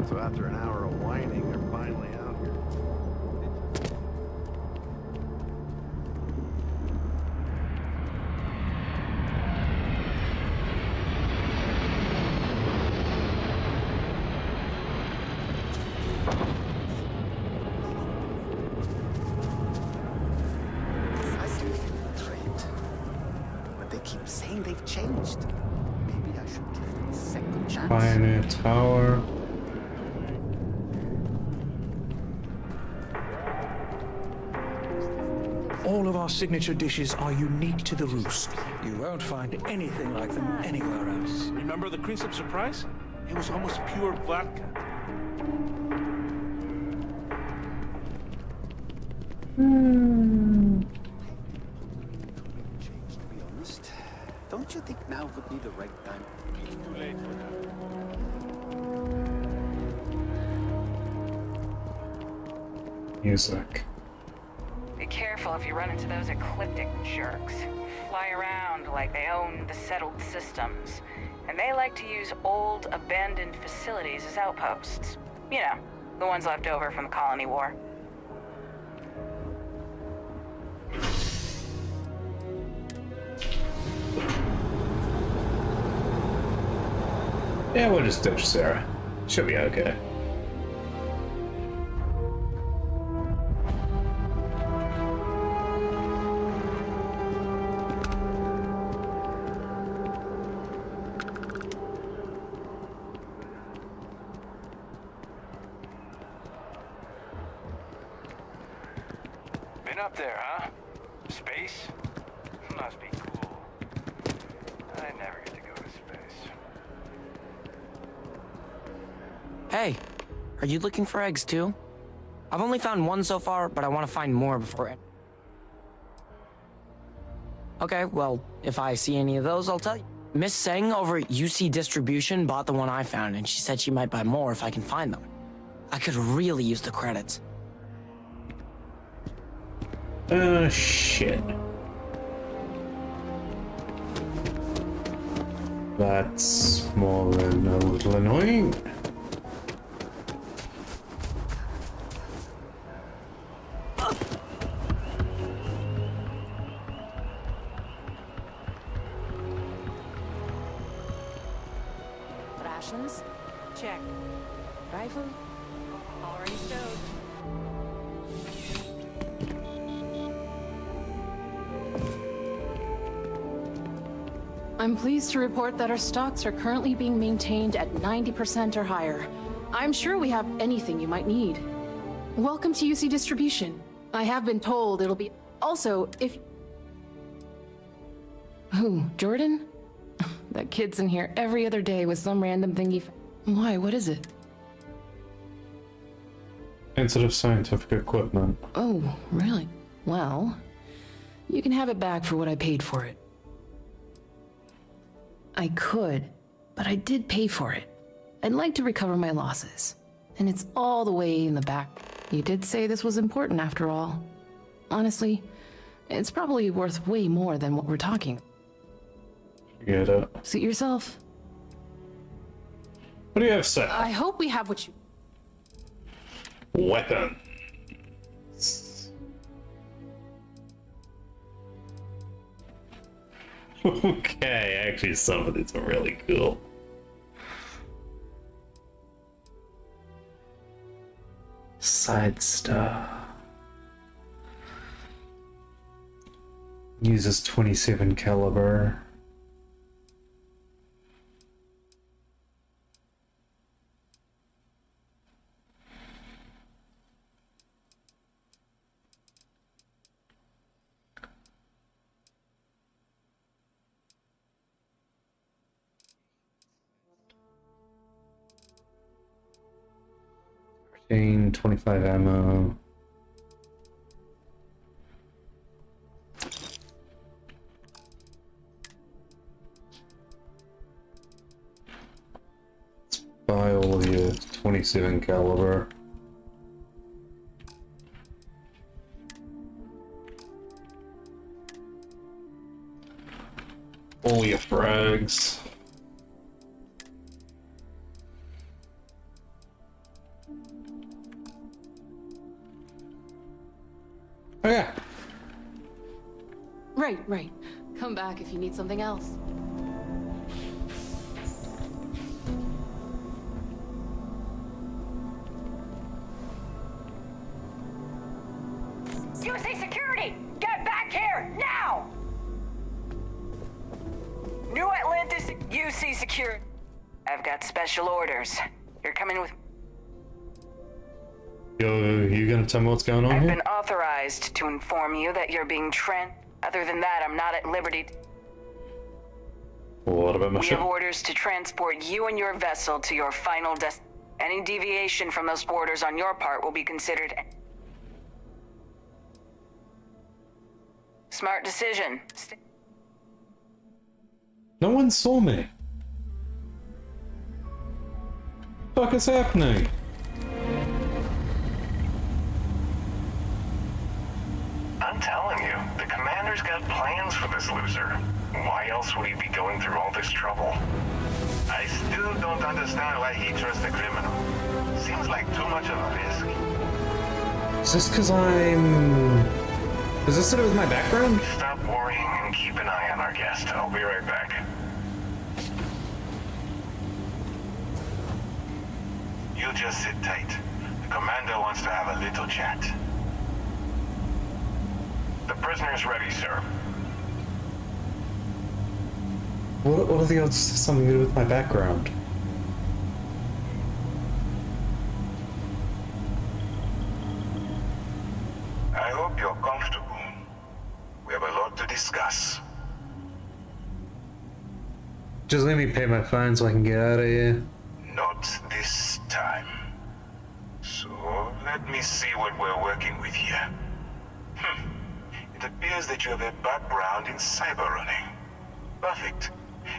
So after an hour of whining, they're finally out here. I do feel betrayed. But they keep saying they've changed. Maybe I should give them a second chance. Pioneer Tower. All of our signature dishes are unique to the Roost. You won't find anything like them anywhere else. Remember the Crimson Surprise? It was almost pure vodka. Don't you think now would be the right time? It's too late for that. Music. Be careful if you run into those ecliptic jerks. Fly around like they own the settled systems. And they like to use old, abandoned facilities as outposts. You know, the ones left over from the Colony War. Yeah, we'll just ditch Sarah. She'll be okay. Been up there, huh? Space? Must be cool. I never get to go to space. Hey, are you looking for eggs too? I've only found one so far, but I want to find more before. Okay, well, if I see any of those, I'll tell you. Miss Seng over at UC Distribution bought the one I found, and she said she might buy more if I can find them. I could really use the credits. Shit. That's more than a little annoying. Rations? Check. Rifle? Already stowed. I'm pleased to report that our stocks are currently being maintained at 90% or higher. I'm sure we have anything you might need. Welcome to UC Distribution. I have been told it'll be... Also, if... Who? Jordan? That kid's in here every other day with some random thing he... Why? What is it? Sensitive scientific equipment. Oh, really? Well, you can have it back for what I paid for it. I could, but I did pay for it. I'd like to recover my losses. And it's all the way in the back. You did say this was important after all. Honestly, it's probably worth way more than what we're talking. Get it. Suit yourself. What do you have to say? I hope we have what you... Weapon. Okay, actually some of these are really cool. Side stuff. Uses 27 caliber. Retain 25 ammo. Let's buy all of your 27 caliber. All your frags. Oh yeah. Right. Come back if you need something else. USA Security! Get back here, now! New Atlantis, UC Security. I've got special orders. You're coming with... Yo, you gonna tell me what's going on I've here? been authorized to inform you that you're being Other than that, I'm not at liberty. What about my We ship? have orders to transport you and your vessel to your final Any deviation from those orders on your part will be considered... Smart decision. No one saw me. What the fuck is happening? I'm telling you, the commander's got plans for this loser. Why else would he be going through all this trouble? I still don't understand why he trusts a criminal. Seems like too much of a risk. Is this because I'm... Is this to do with my background? Stop worrying and keep an eye on our guest. I'll be right back. You just sit tight. The commander wants to have a little chat. The prisoner's ready, sir. What are the odds this has something to do with my background? I hope you're comfortable. We have a lot to discuss. Just let me pay my fine so I can get out of here. Not this time. So, let me see what we're working with here. It appears that you have a background in cyber running. Perfect.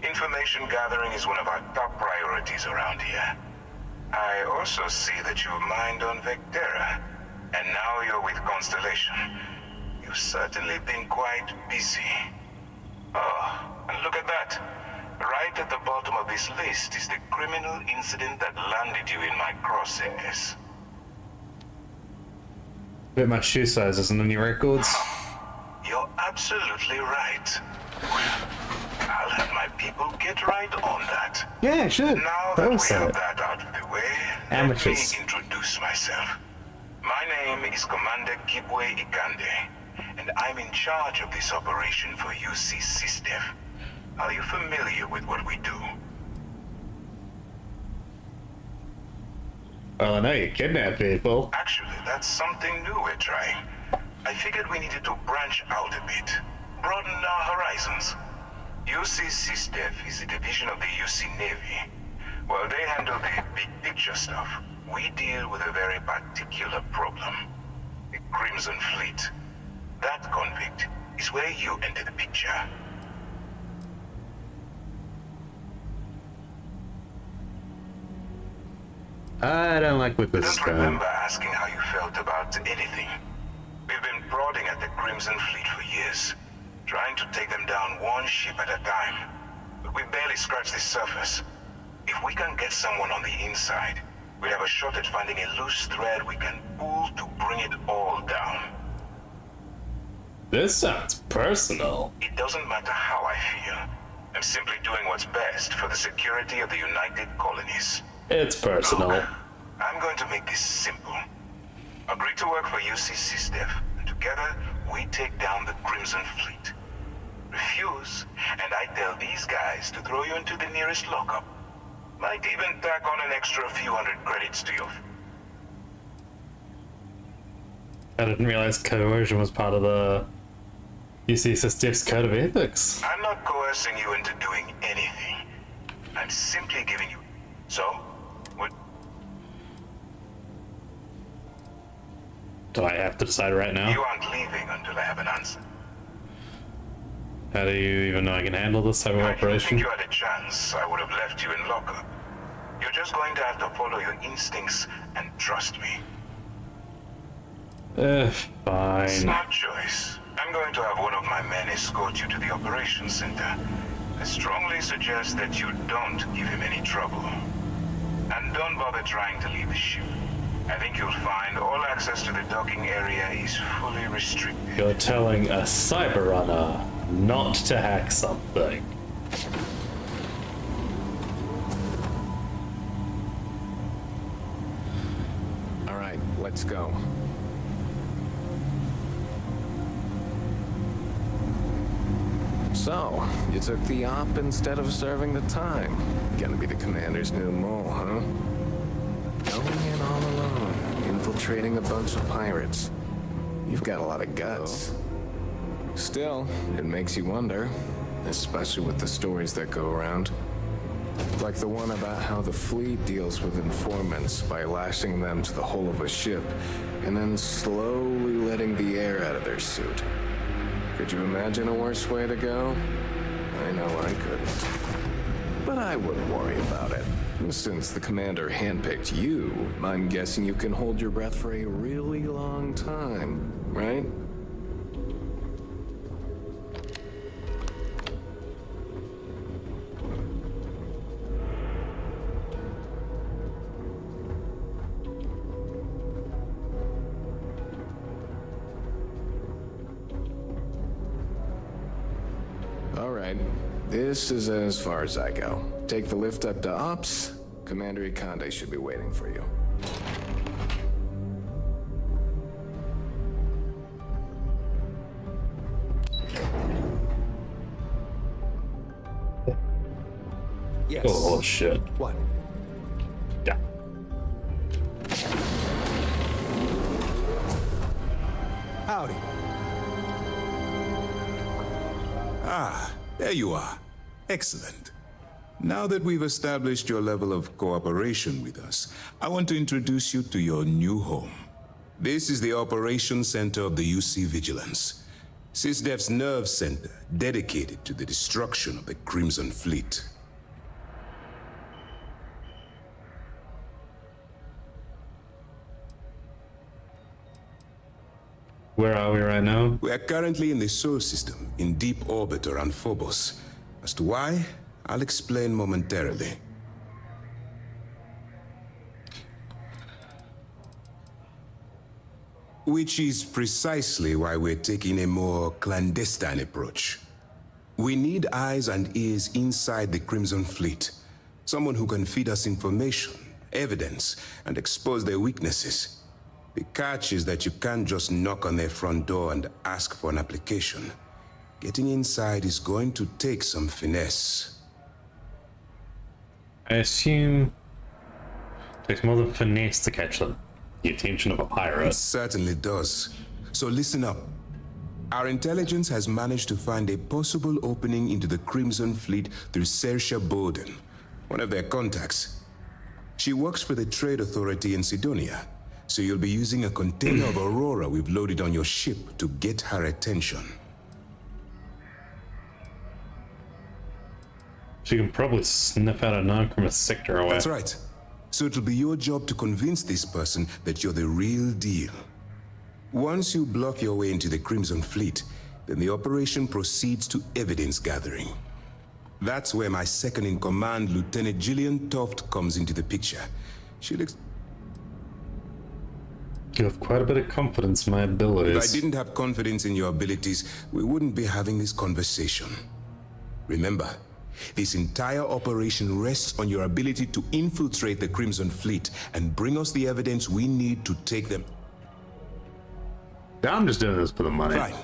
Information gathering is one of our top priorities around here. I also see that you mined on Vectera, and now you're with Constellation. You've certainly been quite busy. Oh, and look at that. Right at the bottom of this list is the criminal incident that landed you in my crosshairs. Bet my shoe size isn't any records. You're absolutely right. I'll have my people get right on that. Yeah, sure. Now that we have that out of the way, Amateurs. let me introduce myself. My name is Commander Kibwe Ikande, and I'm in charge of this operation for UC SysDev. Are you familiar with what we do? Well, I know you kidnap people. Actually, that's something new we're trying. I figured we needed to branch out a bit, broaden our horizons. UC SysDev is a division of the UC Navy. While they handle the big picture stuff, we deal with a very particular problem. The Crimson Fleet. That convict is where you enter the picture. I don't like what this is Don't going. remember asking how you felt about anything. We've been prodding at the Crimson Fleet for years, trying to take them down one ship at a time. But we barely scratched the surface. If we can get someone on the inside, we'll have a shot at finding a loose thread we can pull to bring it all down. This sounds personal. It doesn't matter how I feel. I'm simply doing what's best for the security of the United Colonies. It's personal. I'm going to make this simple. Agree to work for UC SysDev, and together we take down the Crimson Fleet. Refuse, and I tell these guys to throw you into the nearest lockup. Might even tack on an extra few hundred credits to you. I didn't realize coercion was part of the UC SysDev's code of ethics. I'm not coercing you into doing anything. I'm simply giving you... So, what... Do I have to decide right now? You aren't leaving until I have an answer. How do you even know I can handle this type of If operation? you had a chance, I would have left you in lockup. You're just going to have to follow your instincts and trust me. Fine. Smart choice. I'm going to have one of my men escort you to the operations center. I strongly suggest that you don't give him any trouble. And don't bother trying to leave the ship. I think you'll find all access to the docking area is fully restricted. You're telling a cyber runner not to hack something. All right, let's go. So, you took the op instead of serving the time. Gonna be the commander's new mole, huh? Going in all alone, infiltrating a bunch of pirates. You've got a lot of guts. Still, it makes you wonder, especially with the stories that go around. Like the one about how the fleet deals with informants by lashing them to the hull of a ship and then slowly letting the air out of their suit. Could you imagine a worse way to go? I know I couldn't. But I wouldn't worry about it. Since the commander handpicked you, I'm guessing you can hold your breath for a really long time, right? All right. This is as far as I go. Take the lift up to Ops. Commander Ikande should be waiting for you. Yes. Oh shit. What? Yeah. Howdy. Ah, there you are. Excellent. Now that we've established your level of cooperation with us, I want to introduce you to your new home. This is the Operations Center of the UC Vigilance, SysDef's nerve center dedicated to the destruction of the Crimson Fleet. Where are we right now? We are currently in the Sol system, in deep orbit around Phobos. As to why, I'll explain momentarily. Which is precisely why we're taking a more clandestine approach. We need eyes and ears inside the Crimson Fleet. Someone who can feed us information, evidence, and expose their weaknesses. The catch is that you can't just knock on their front door and ask for an application. Getting inside is going to take some finesse. I assume it takes more than finesse to catch the attention of a pirate. It certainly does. So listen up. Our intelligence has managed to find a possible opening into the Crimson Fleet through Saoirse Bowden, one of their contacts. She works for the Trade Authority in Sidonia, so you'll be using a container of Aurora we've loaded on your ship to get her attention. She can probably sniff out a known from a sector away. That's right. So it'll be your job to convince this person that you're the real deal. Once you bluff your way into the Crimson Fleet, then the operation proceeds to evidence gathering. That's where my second-in-command, Lieutenant Gillian Toft, comes into the picture. She'll You have quite a bit of confidence in my abilities. If I didn't have confidence in your abilities, we wouldn't be having this conversation. Remember, this entire operation rests on your ability to infiltrate the Crimson Fleet and bring us the evidence we need to take them. I'm just doing this for the money. Fine.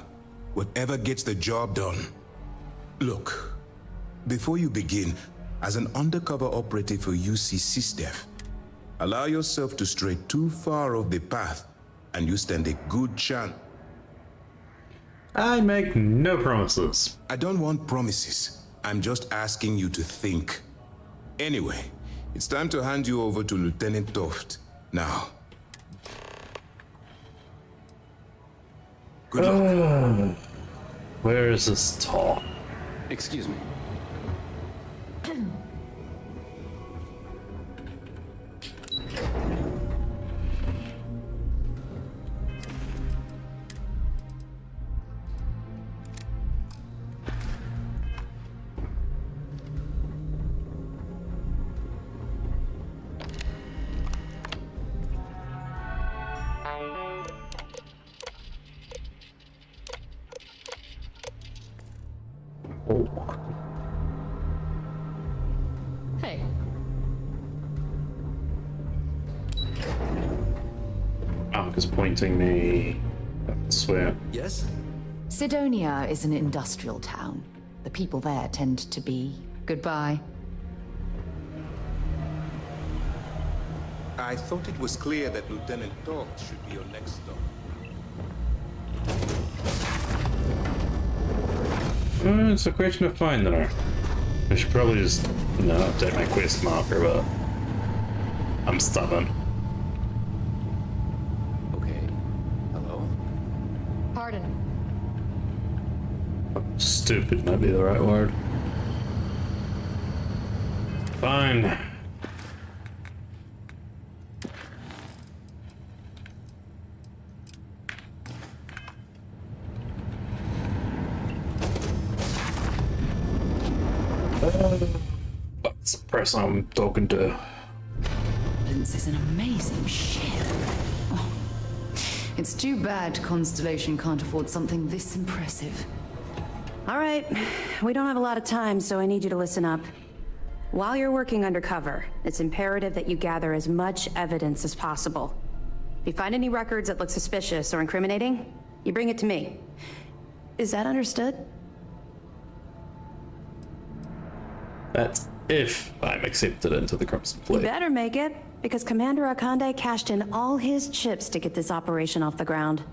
Whatever gets the job done. Look, before you begin, as an undercover operative for UC SysDef, allow yourself to stray too far off the path, and you stand a good chance. I make no promises. I don't want promises. I'm just asking you to think. Anyway, it's time to hand you over to Lieutenant Toft. Now. Good luck. Where is this talk? Excuse me. Hey. Is pointing me. I swear. Yes? Sidonia is an industrial town. The people there tend to be... Goodbye. I thought it was clear that Lieutenant Toft should be your next stop. It's a question of finding her. I should probably just, update my quest marker, but I'm stubborn. Okay. Hello? Pardon. Stupid might be the right word. Fine. That's the person I'm talking to. Evidence is an amazing ship. Oh, it's too bad Constellation can't afford something this impressive. All right, we don't have a lot of time, so I need you to listen up. While you're working undercover, it's imperative that you gather as much evidence as possible. If you find any records that look suspicious or incriminating, you bring it to me. Is that understood? That's if I'm accepted into the Crimson You Fleet. better make it, because Commander Akande cashed in all his chips to get this operation off the ground.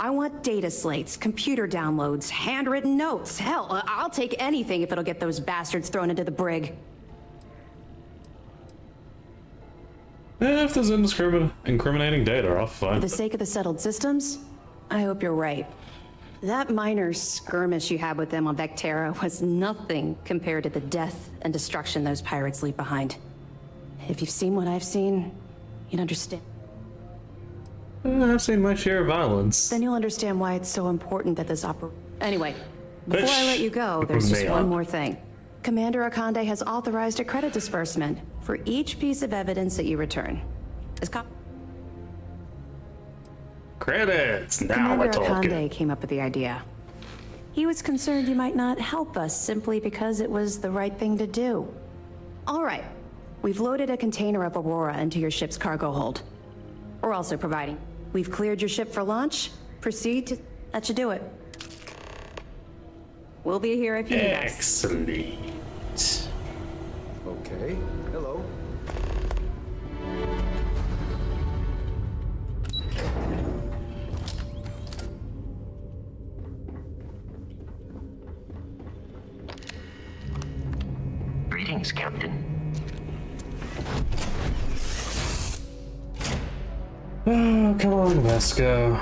I want data slates, computer downloads, handwritten notes. Hell, I'll take anything if it'll get those bastards thrown into the brig. If there's incriminating data, I'll For find the it. sake of the settled systems, I hope you're right. That minor skirmish you had with them on Vectera was nothing compared to the death and destruction those pirates leave behind. If you've seen what I've seen, you'd understand. I've seen my share of violence. Then you'll understand why it's so important that this Anyway, before I let you go, there's just one more thing. Commander Akande has authorized a credit disbursement for each piece of evidence that you return. Credits! Now Commander we're talking. Akande came up with the idea. He was concerned you might not help us simply because it was the right thing to do. All right, we've loaded a container of Aurora into your ship's cargo hold. We're also providing. We've cleared your ship for launch. Proceed to... That should do it. We'll be here if you need us. Excellent. Okay. Hello. Greetings, Captain. Oh, come on, let's go.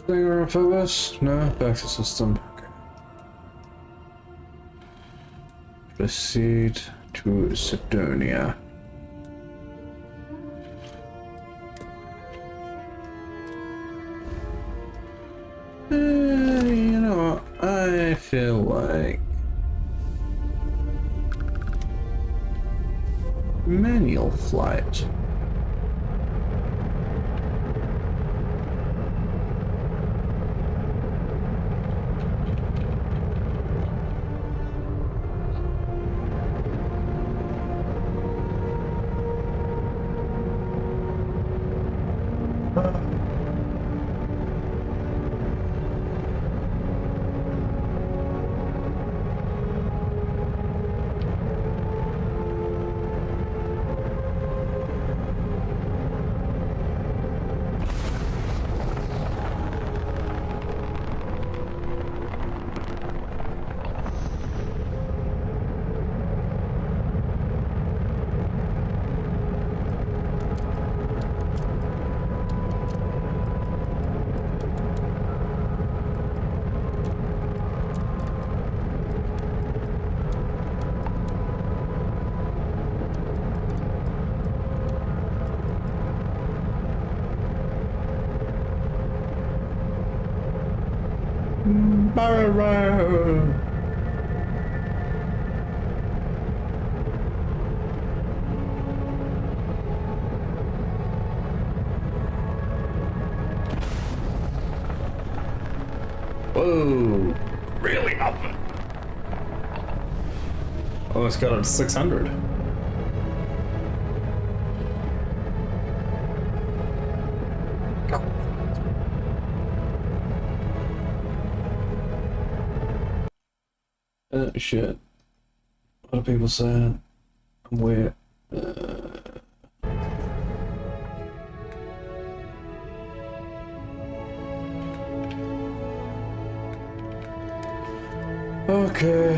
Thing for this? No, back to system. Okay. Proceed to Sidonia. You know what? I feel like manual flight. Whoa, really up. Almost got up to 600. Shit. What do people say? I'm weird. Okay.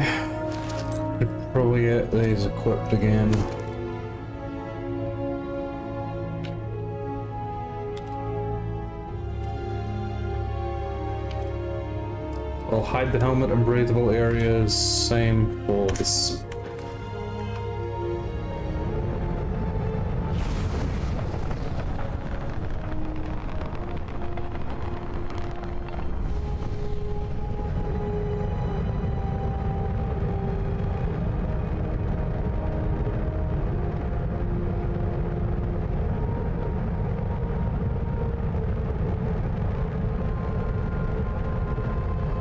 Should probably get these equipped again. I'll hide the helmet in breathable areas. Same for this.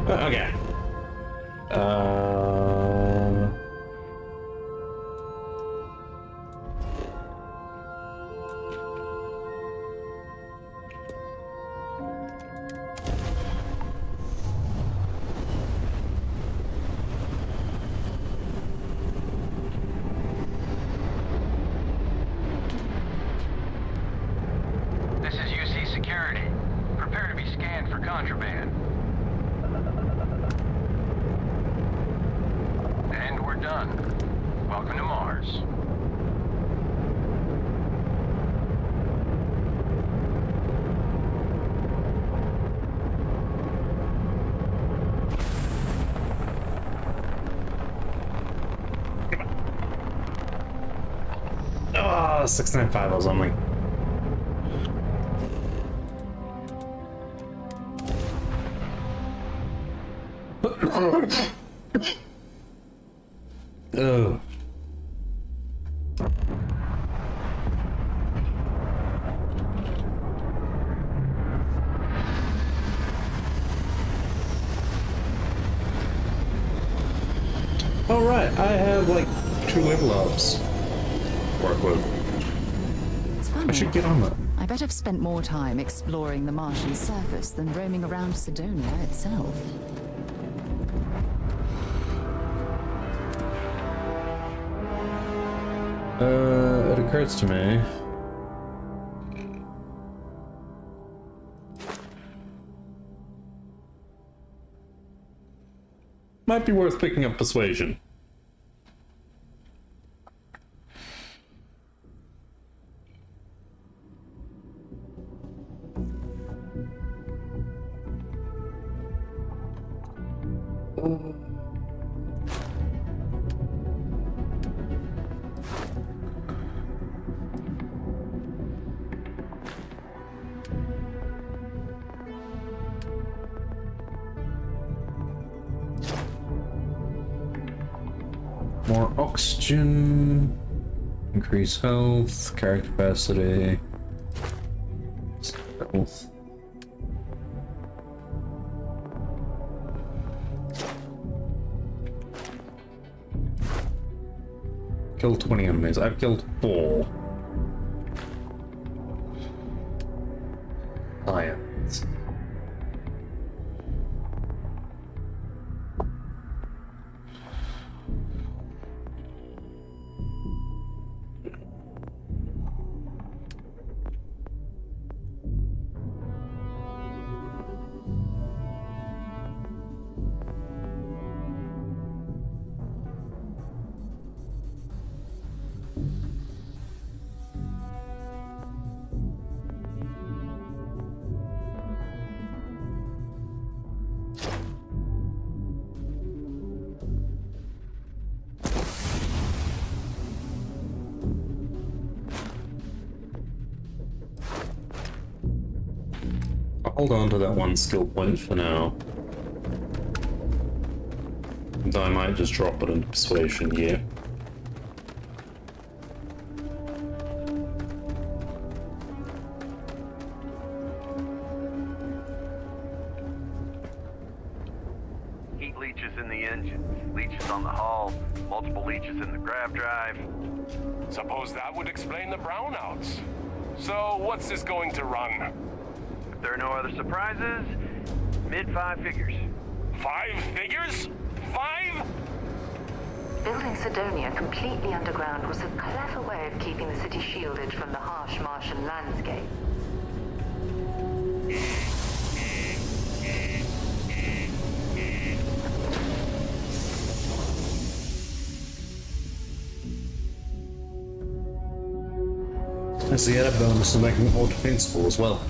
Okay. This is UC Security. Prepare to be scanned for contraband. And we're done. Welcome to Mars. Oh, 695 was only. Ugh. All right, I have like 2 level ups. Work with. It's funny. I should get on that. I bet I've spent more time exploring the Martian surface than roaming around Sidonia itself. It occurs to me. Might be worth picking up Persuasion. More oxygen, increase health, carry capacity, health. Killed 20 enemies. I've killed 4. Science. I'll hold on to that 1 skill point for now. Though I might just drop it into Persuasion, yeah. Heat leeches in the engine, leeches on the hull, multiple leeches in the grav drive. Suppose that would explain the brownouts. So, what's this going to run? If there are no other surprises, mid 5 figures. 5 figures? 5? Building Sidonia completely underground was a clever way of keeping the city shielded from the harsh Martian landscape. There's the added bonus of making it more defensible as well.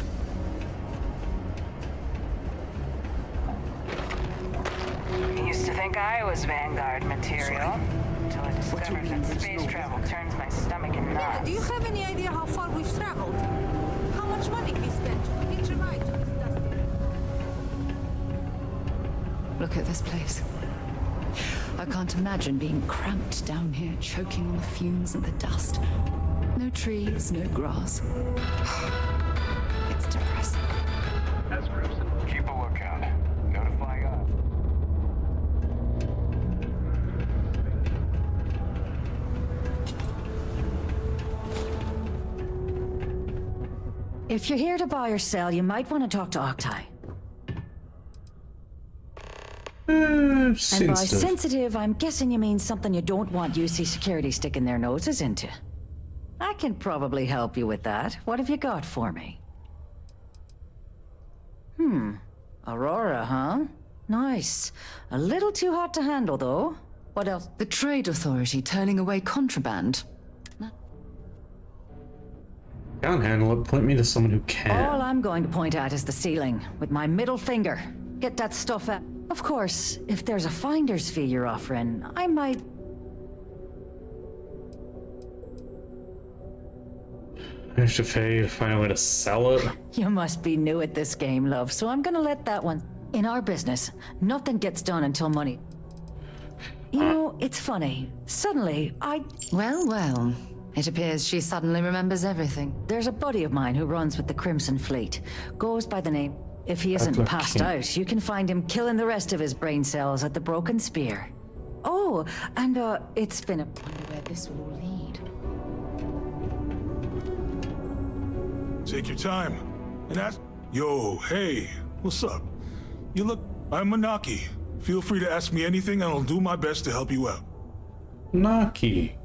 I used to think I was Vanguard material, until I discovered that space travel turns my stomach in knots. Do you have any idea how far we've traveled? How much money we spent to hitch a ride to this dusty... Look at this place. I can't imagine being cramped down here, choking on the fumes and the dust. No trees, no grass. It's depressing. That's Crimson. Keep a lookout. Notify us. If you're here to buy or sell, you might want to talk to Octai. And by sensitive, I'm guessing you mean something you don't want UC security sticking their noses into. I can probably help you with that. What have you got for me? Aurora, huh? Nice. A little too hot to handle, though. What else? The Trade Authority turning away contraband. Can't handle it. Point me to someone who can. All I'm going to point at is the ceiling, with my middle finger. Get that stuff out. Of course, if there's a finder's fee you're offering, I might... Extra fee to find a way to sell it. You must be new at this game, love, so I'm gonna let that one... In our business, nothing gets done until money... You know, it's funny. Suddenly, Well. It appears she suddenly remembers everything. There's a buddy of mine who runs with the Crimson Fleet. Goes by the name... If he isn't passed out, you can find him killing the rest of his brain cells at the Broken Spear. Oh, and it's been a... Wonder where this will all lead. Take your time. And ask... Yo, hey, what's up? You look... I'm Manaki. Feel free to ask me anything and I'll do my best to help you out. Naki.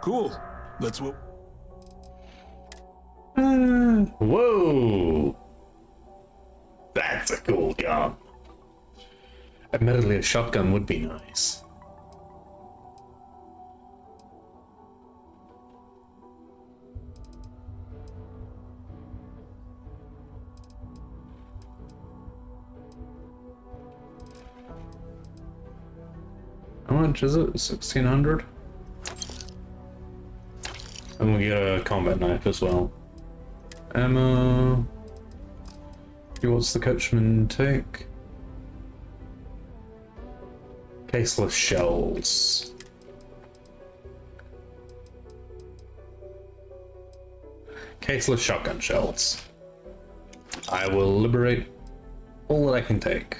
Cool. That's what... Whoa! That's a cool gun. Admittedly, a shotgun would be nice. How much is it? 1600? And we get a combat knife as well. Ammo. What's the coachman take? Caseless shells. Caseless shotgun shells. I will liberate all that I can take.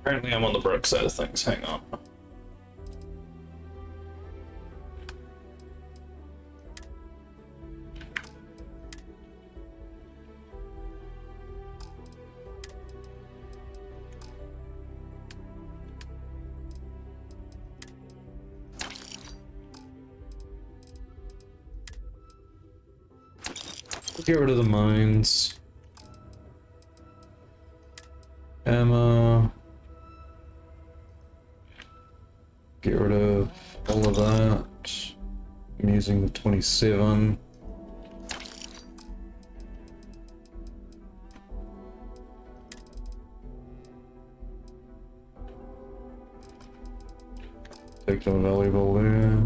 Apparently I'm on the broke side of things, hang on. Get rid of the mines. Ammo. Get rid of all of that. I'm using the 27. Take the valuable there.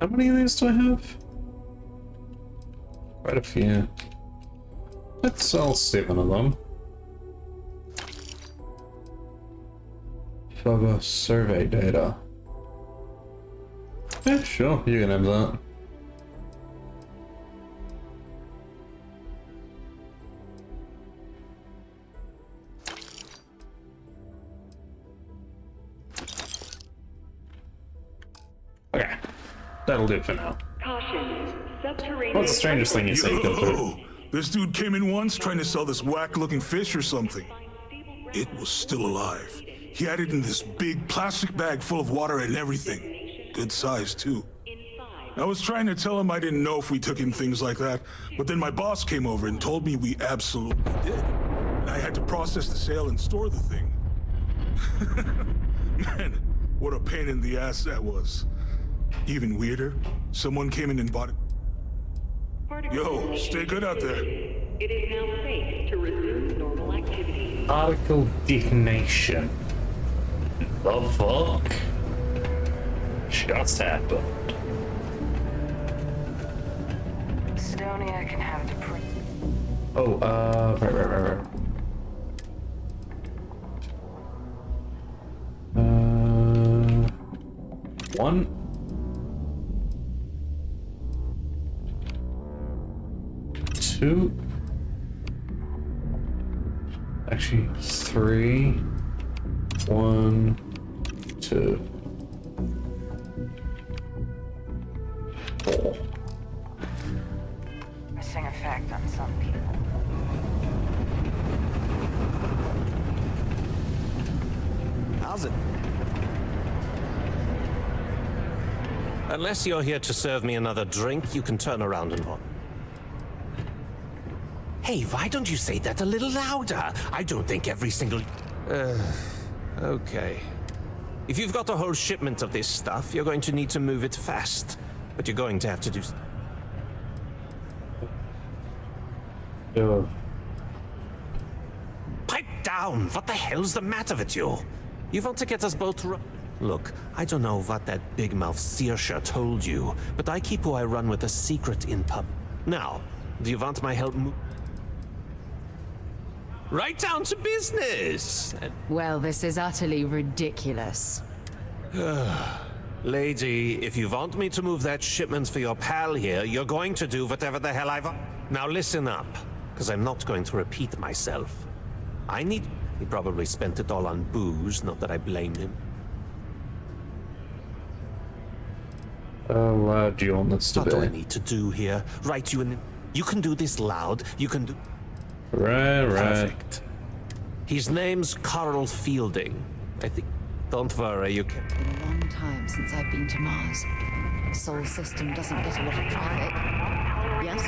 How many of these do I have? Quite a few. Let's sell 7 of them. Further survey data. Yeah, sure, you can have that. Okay, that'll do for now. What's the strangest thing you say? This dude came in once trying to sell this whack-looking fish or something. It was still alive. He had it in this big plastic bag full of water and everything. Good size, too. I was trying to tell him I didn't know if we took in things like that, but then my boss came over and told me we absolutely did. And I had to process the sale and store the thing. Man, what a pain in the ass that was. Even weirder, someone came in and bought it. Yo, stay good out there. It is now safe to resume normal activity. Article detonation. The fuck? Just happened. Sidonia can have it to Oh, right. 1. Two. Actually, 3. 1, 2. 4. missing effect on some people. How's it? Unless you're here to serve me another drink, you can turn around and walk. Hey, why don't you say that a little louder? I don't think every single... okay. If you've got a whole shipment of this stuff, you're going to need to move it fast. But you're going to have to do... Pipe down! What the hell's the matter with you? You want to get us both... Look, I don't know what that big mouth Saoirse told you, but I keep who I run with a secret in pub. Now, do you want my help right down to business? Well, this is utterly ridiculous. Lady, if you want me to move that shipment for your pal here, you're going to do whatever the hell I want. Now listen up, because I'm not going to repeat myself. I need... He probably spent it all on booze, not that I blame him. How loud do you want this to be? What do I need to do here? Write you in... You can do this loud, you can do... Right. Perfect. His name's Carl Fielding. I think... Don't worry, you can... Been a long time since I've been to Mars. Sol system doesn't get a lot of traffic. Yes?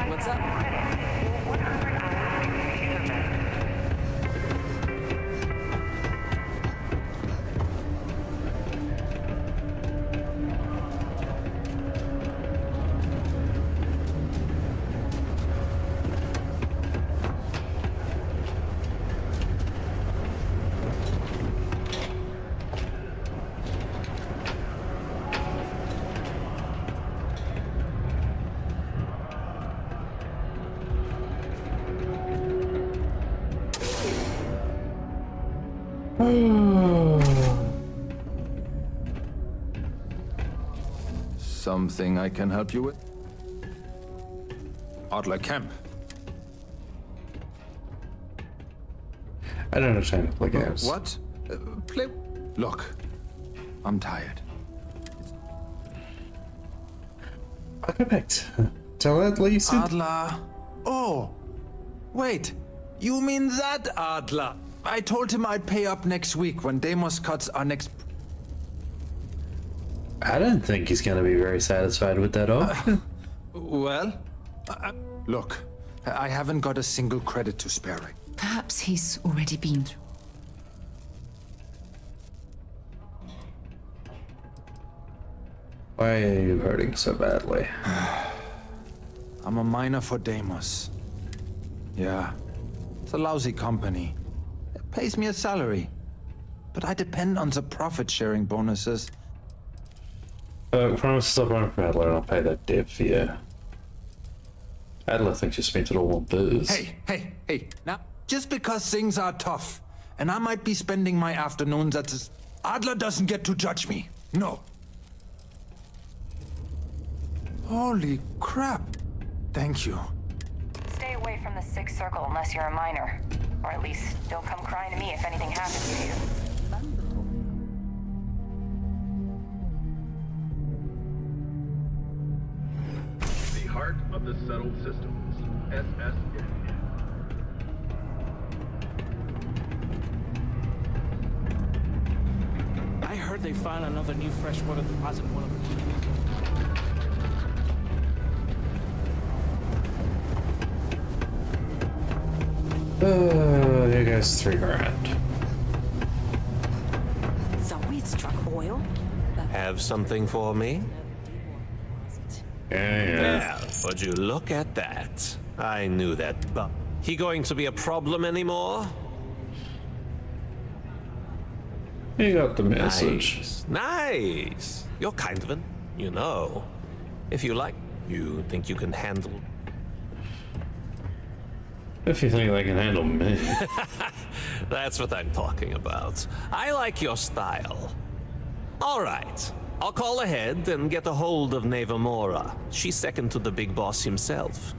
What's up? Something I can help you with? Adler Camp. I don't have time to play games. What? Play... Look, I'm tired. I'll go back to at least. Adler. Oh, wait. You mean that Adler? I told him I'd pay up next week when Deimos cuts our next... I don't think he's gonna be very satisfied with that offer. Well, look, I haven't got a single credit to spare. Perhaps he's already been through. Why are you hurting so badly? I'm a miner for Deimos. Yeah, it's a lousy company. pays me a salary. But I depend on the profit-sharing bonuses. Promise to stop running from Adler and I'll pay that debt for you. Adler thinks you spent it all on booze. Hey, now, just because things are tough, and I might be spending my afternoons at this, Adler doesn't get to judge me. No. Holy crap. Thank you. Stay away from the Sixth Circle unless you're a minor. Or at least don't come crying to me if anything happens to you. The heart of the settled systems, SSN. I heard they found another new freshwater deposit in one of the... Here goes $3,000. So we struck oil? Have something for me? Yeah. Well, would you look at that? I knew that, but he going to be a problem anymore? You got the message. Nice. You're kind of an, you know. If you like, you think you can handle... If you think they can handle me. That's what I'm talking about. I like your style. All right. I'll call ahead and get a hold of Neva Mora. She's second to the big boss himself.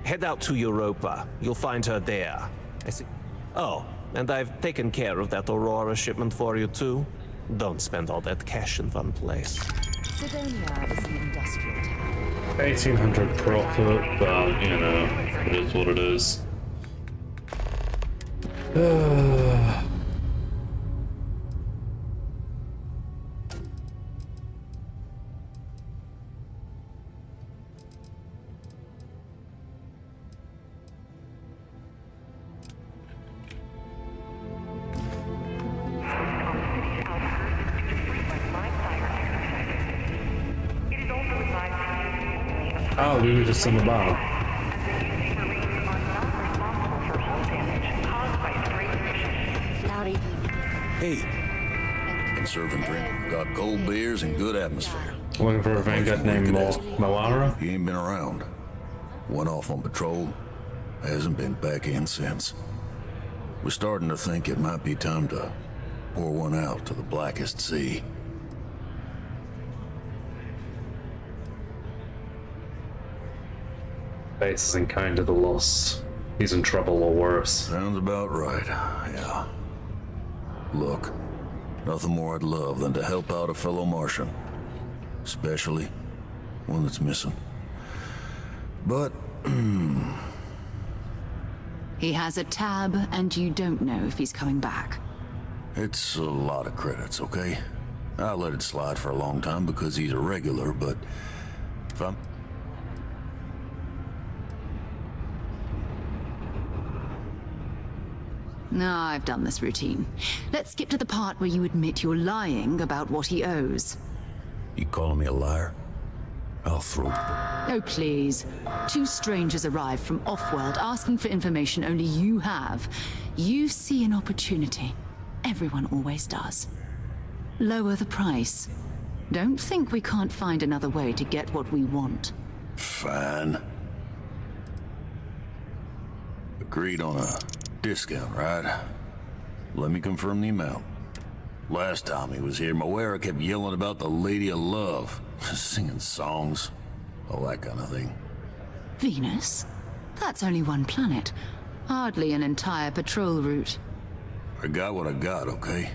Head out to Europa. You'll find her there. I see. Oh, and I've taken care of that Aurora shipment for you too. Don't spend all that cash in one place. Sidonia is an industrial town. 1,800 profit, but you know, it is what it is. Oh, we were just in the bottom. Hey, been serving drink. Got cold beers and good atmosphere. Looking for a vanguard named Malara? He ain't been around. Went off on patrol. Hasn't been back in since. We're starting to think it might be time to pour one out to the blackest sea. Bates isn't kind to the lost. He's in trouble or worse. Sounds about right, yeah. Look, nothing more I'd love than to help out a fellow Martian. Especially one that's missing. But, He has a tab, and you don't know if he's coming back. it's a lot of credits, okay? I let it slide for a long time because he's a regular, but if I'm... No, I've done this routine. Let's skip to the part where you admit you're lying about what he owes. You calling me a liar? I'll throw... Oh, please. Two strangers arrive from off-world asking for information only you have. You see an opportunity. Everyone always does. Lower the price. Don't think we can't find another way to get what we want. Fine. Agreed on a discount, right? Let me confirm the amount. Last time he was here, Moera kept yelling about the Lady of Love, singing songs, all that kind of thing. Venus? That's only one planet. Hardly an entire patrol route. I got what I got, okay?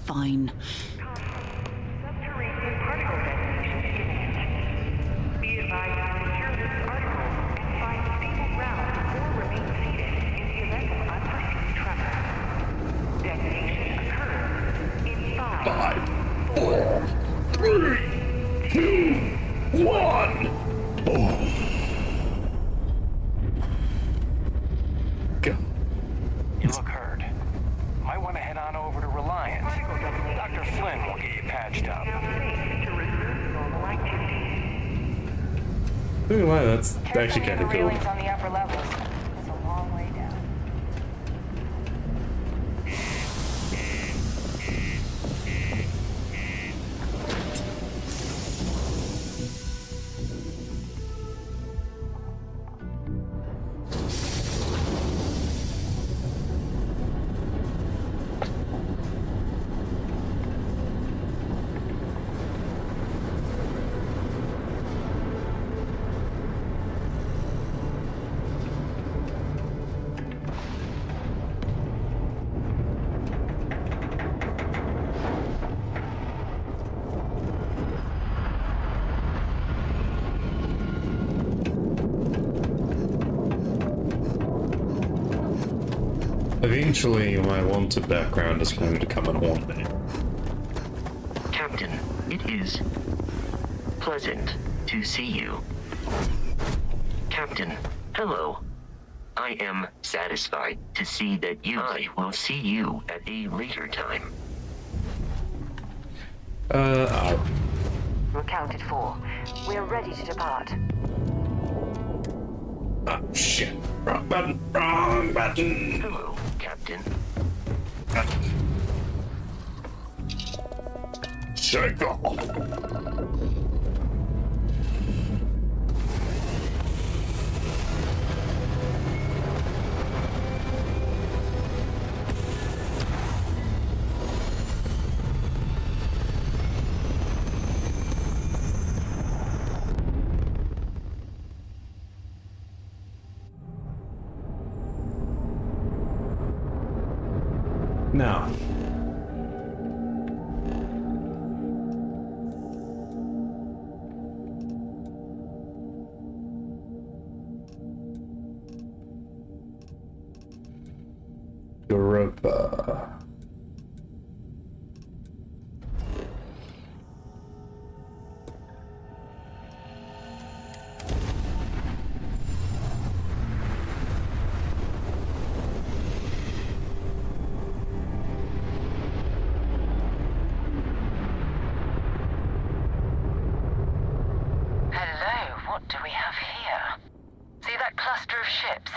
Fine. You look hurt. Might want to head on over to Reliance. Dr. Flynn will get you patched up. Ooh, wow, that's actually kind of cool. Railings on the upper levels. It's a long way down. eventually my wanted background is going to come and haunt me. Captain, it is pleasant to see you. Captain, hello. I am satisfied to see that I will see you at a later time. Accounted for. We're ready to depart. Oh, shit. Wrong button. Wrong button. Hello, Captain. Shake off. Now, Europa. What do we have here? See that cluster of ships?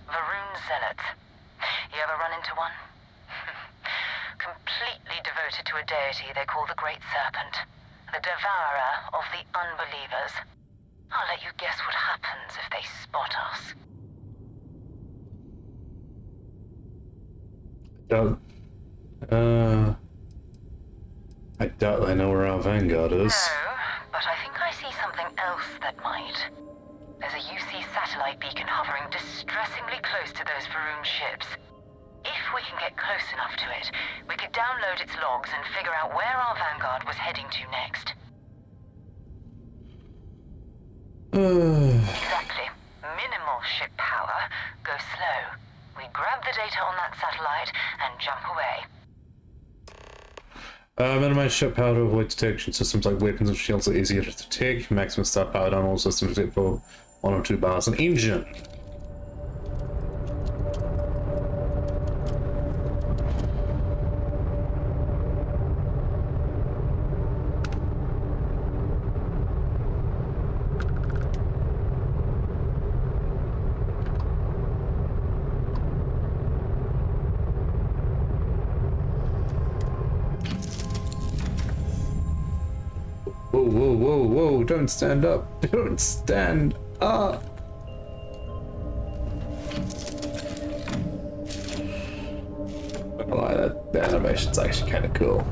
Varun Zealots. You ever run into one? Completely devoted to a deity they call the Great Serpent. The devourer of the unbelievers. I'll let you guess what happens if they spot us. I doubt they know where our vanguard is. No, but I think I see something else that might. There's a UC satellite beacon hovering distressingly close to those Varun ships. If we can get close enough to it, we could download its logs and figure out where our vanguard was heading to next. Exactly. Minimal ship power. Go slow. We grab the data on that satellite and jump away. Minimize ship power to avoid detection. Systems like weapons and shields are easier to detect. Maximum start power on all systems except for 1 or 2 bars. An engine. Whoa, whoa, whoa, whoa, don't stand up. Don't stand up. Not gonna lie, that animation's actually kind of cool.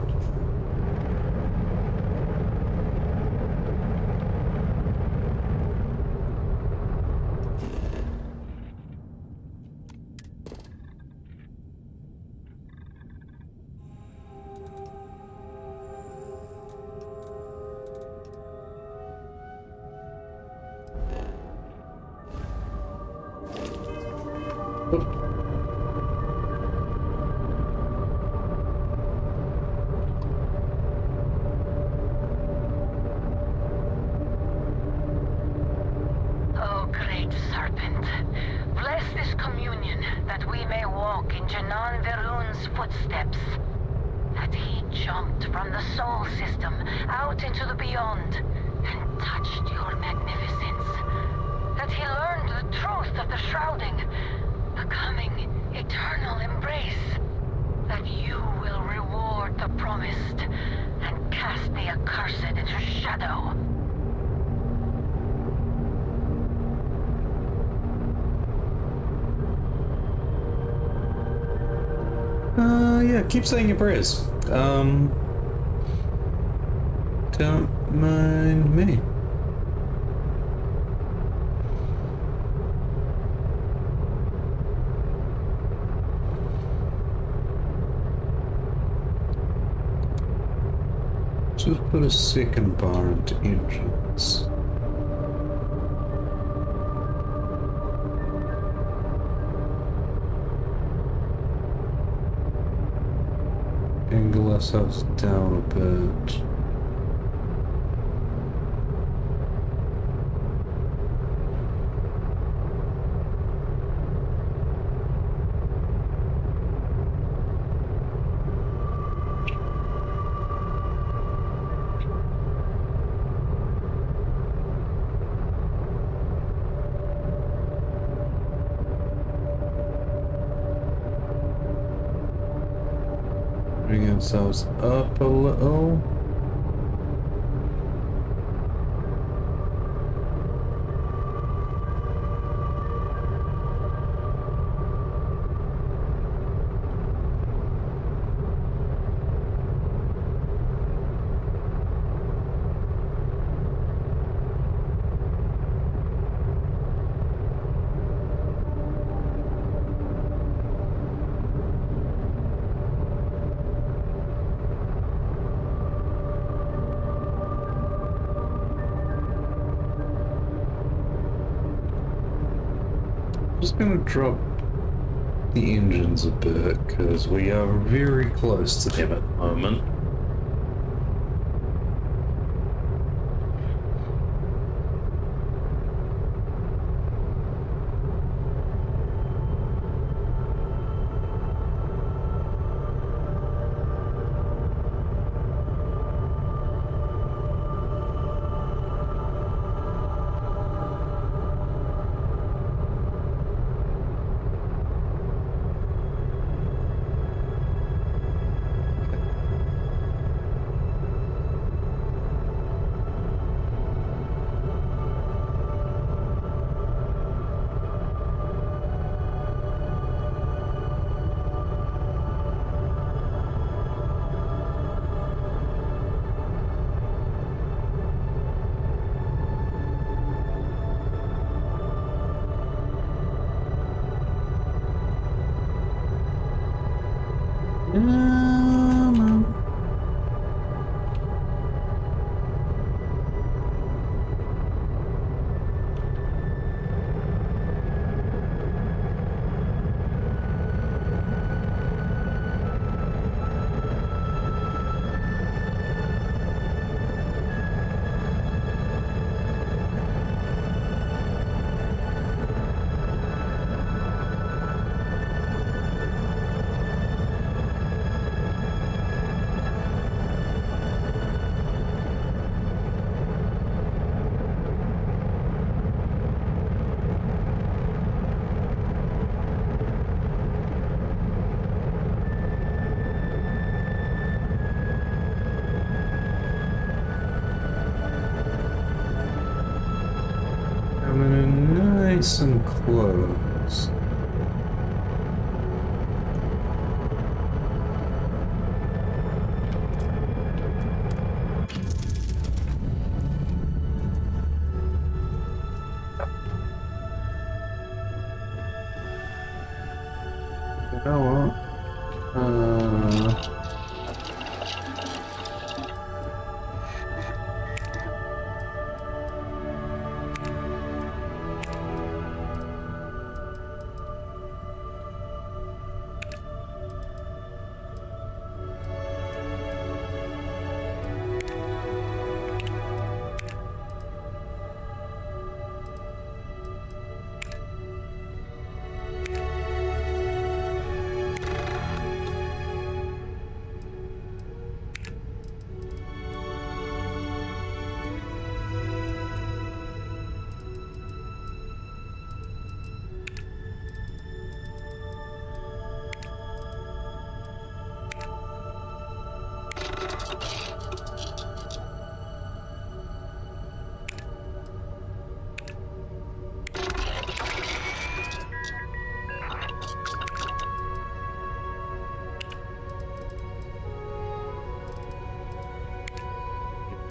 Oh, great serpent, bless this communion that we may walk in Janan Varun's footsteps. That he jumped from the soul system out into the beyond and touched your magnificence. That he learned the truth of the shrouding, the coming eternal embrace. That you will reward the promised and cast the accursed into shadow. Yeah, keep saying your prayers. Don't mind me. Just put a second bar into engines. Angle ourselves down a bit. Bring ourselves up a little. Just gonna drop the engines a bit because we are very close to them at the moment. Nice and close. You know what?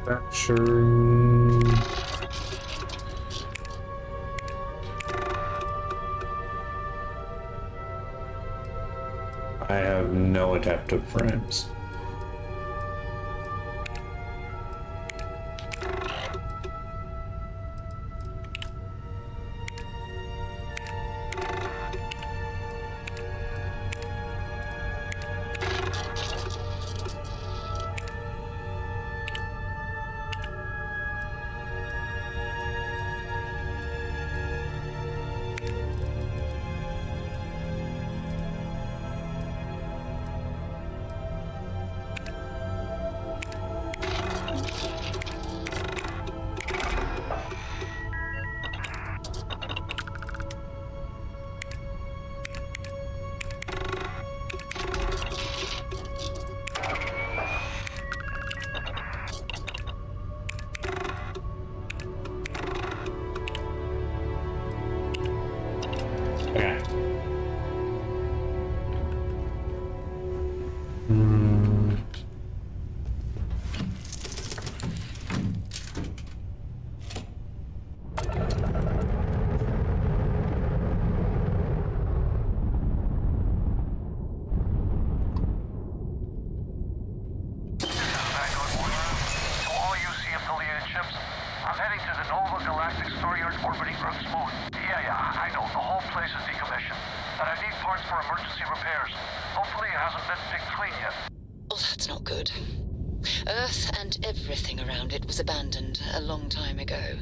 Manufacturing. I have no adaptive frames. ships. I'm heading to the Nova Galactic Star-Yard orbiting Earth's moon. Yeah, I know. The whole place is decommissioned. And I need parts for emergency repairs. Hopefully it hasn't been picked clean yet. Well, that's not good. Earth and everything around it was abandoned a long time ago.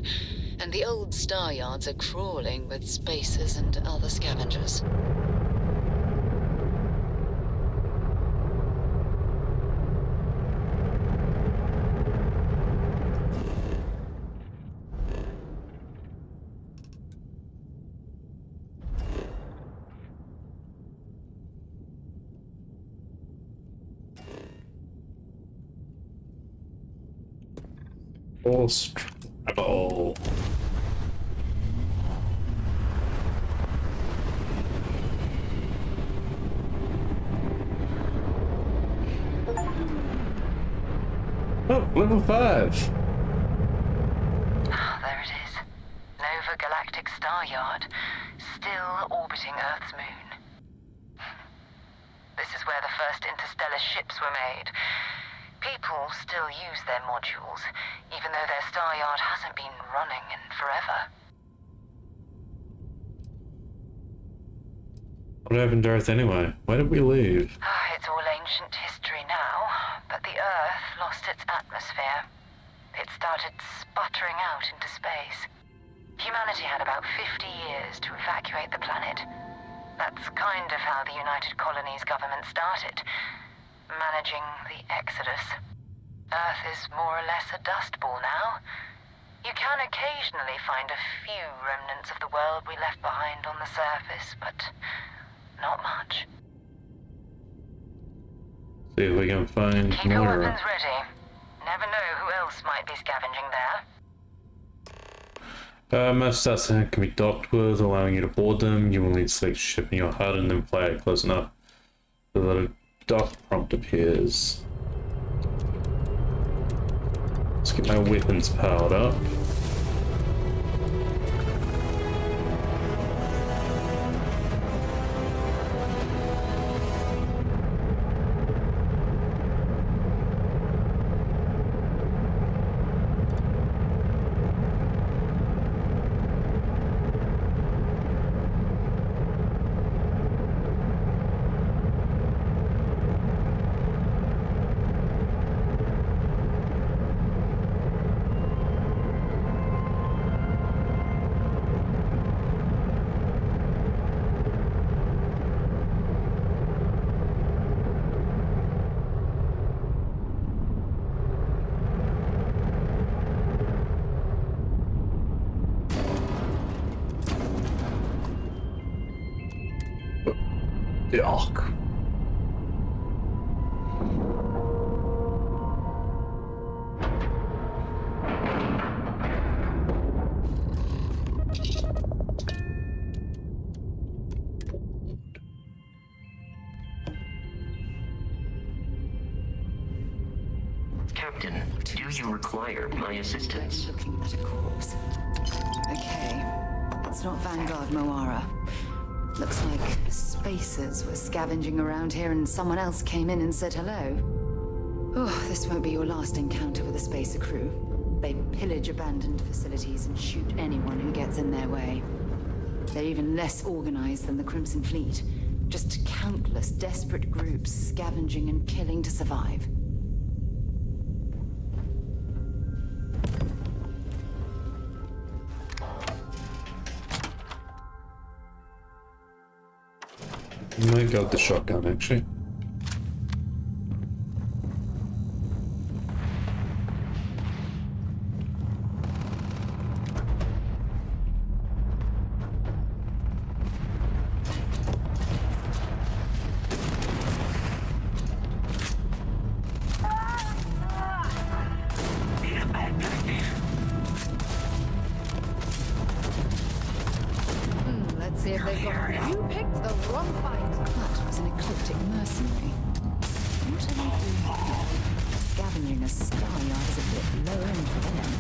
And the old star yards are crawling with spacers and other scavengers. Force travel. Oh, level 5. There it is. Nova Galactic Star Yard, still orbiting Earth's moon. This is where the first interstellar ships were made. People still use their modules, even though their star yard hasn't been running in forever. What happened to Earth anyway? Why did we leave? It's all ancient history now, but the Earth lost its atmosphere. It started sputtering out into space. Humanity had about 50 years to evacuate the planet. That's kind of how the United Colonies government started, managing the exodus. Earth is more or less a dust ball now. You can occasionally find a few remnants of the world we left behind on the surface, but not much. See if we can find Keep your more. weapons ready. Never know who else might be scavenging there. Most stats can be docked with, allowing you to board them. You will need to select ship in your HUD and then fly it close enough so that a dock prompt appears. Let's get my weapons powered up. Yuck. Captain, do you require my assistance? Looking at a corpse. Okay, it's not Vanguard Moara. Looks like spacers were scavenging around here and someone else came in and said hello. Oh, this won't be your last encounter with a spacer crew. They pillage abandoned facilities and shoot anyone who gets in their way. They're even less organized than the Crimson Fleet. Just countless desperate groups scavenging and killing to survive. I might go with the shotgun actually. Let's see if they've got... You picked the wrong fight. That was an ecliptic mercenary. What are they doing here? Scavenging a star yard is a bit low end for them.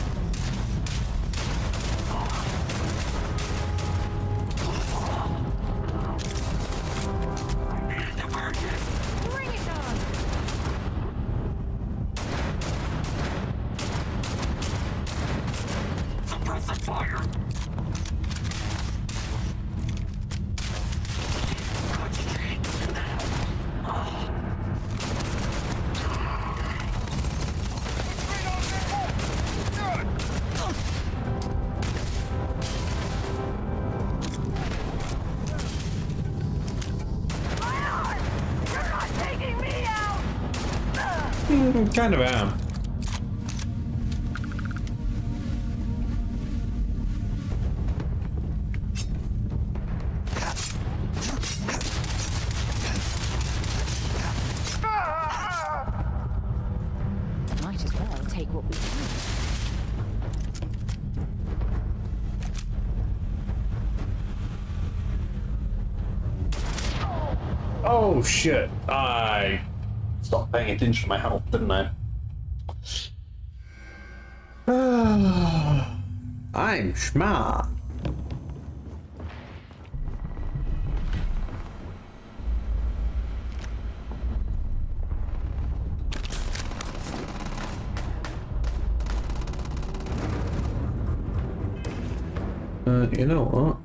Bring it on! Kind of am. Might as well take what we can. Oh shit! I stopped paying attention to my health, didn't I? I'm smart. You know what?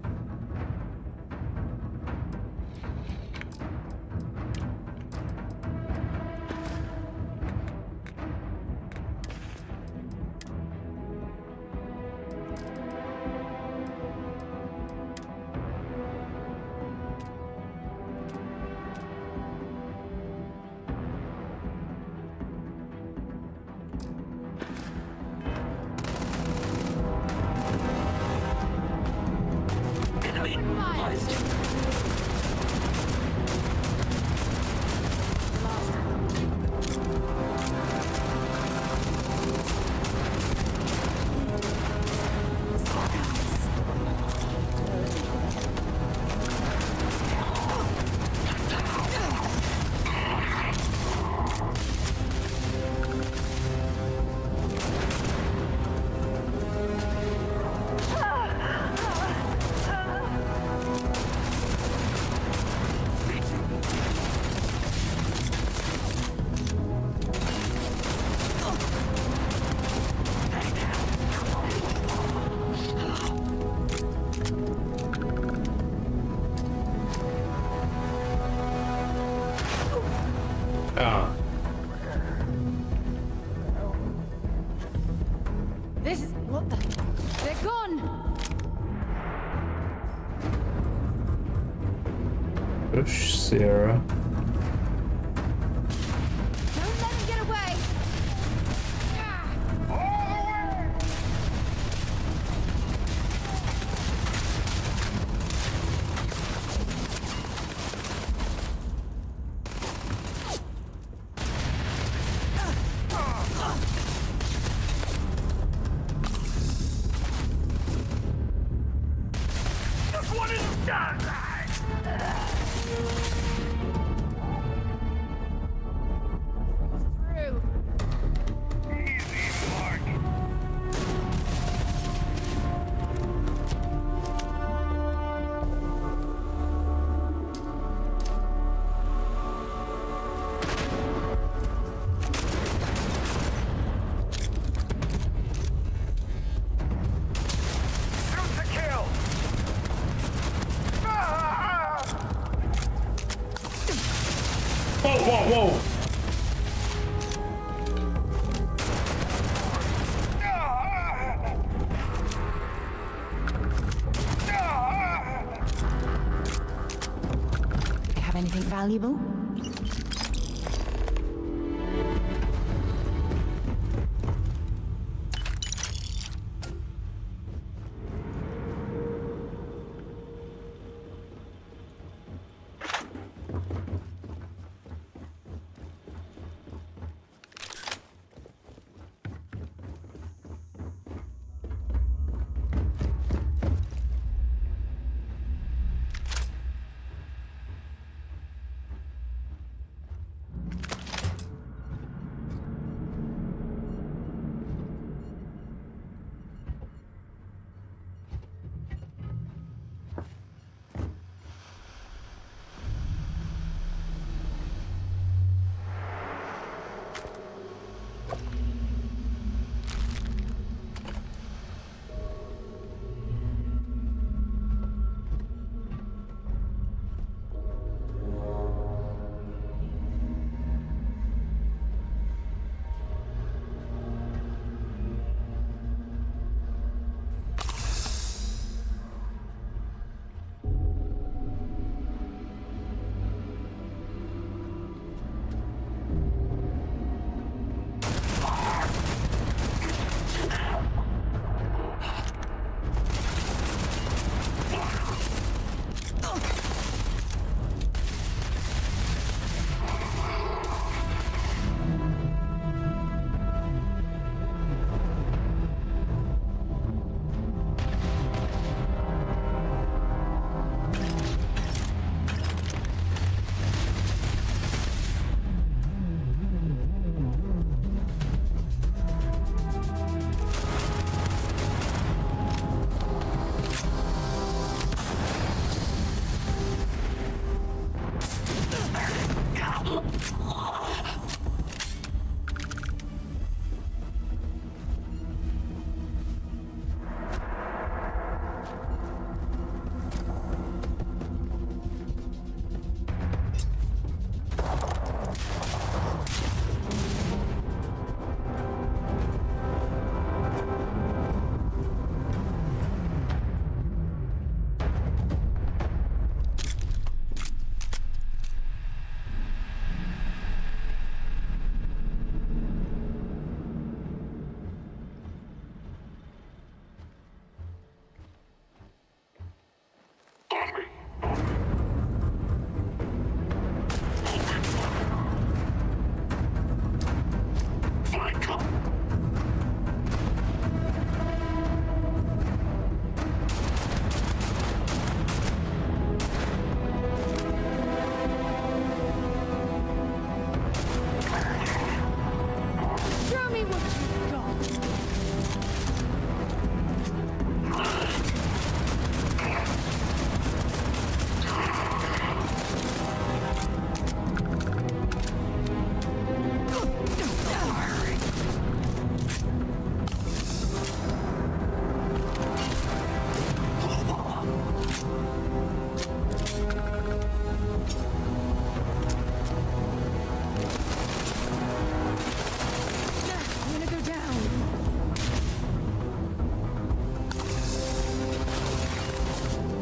This is what the. They're gone. Push Sarah. Don't let him get away. Whoa! Have anything valuable?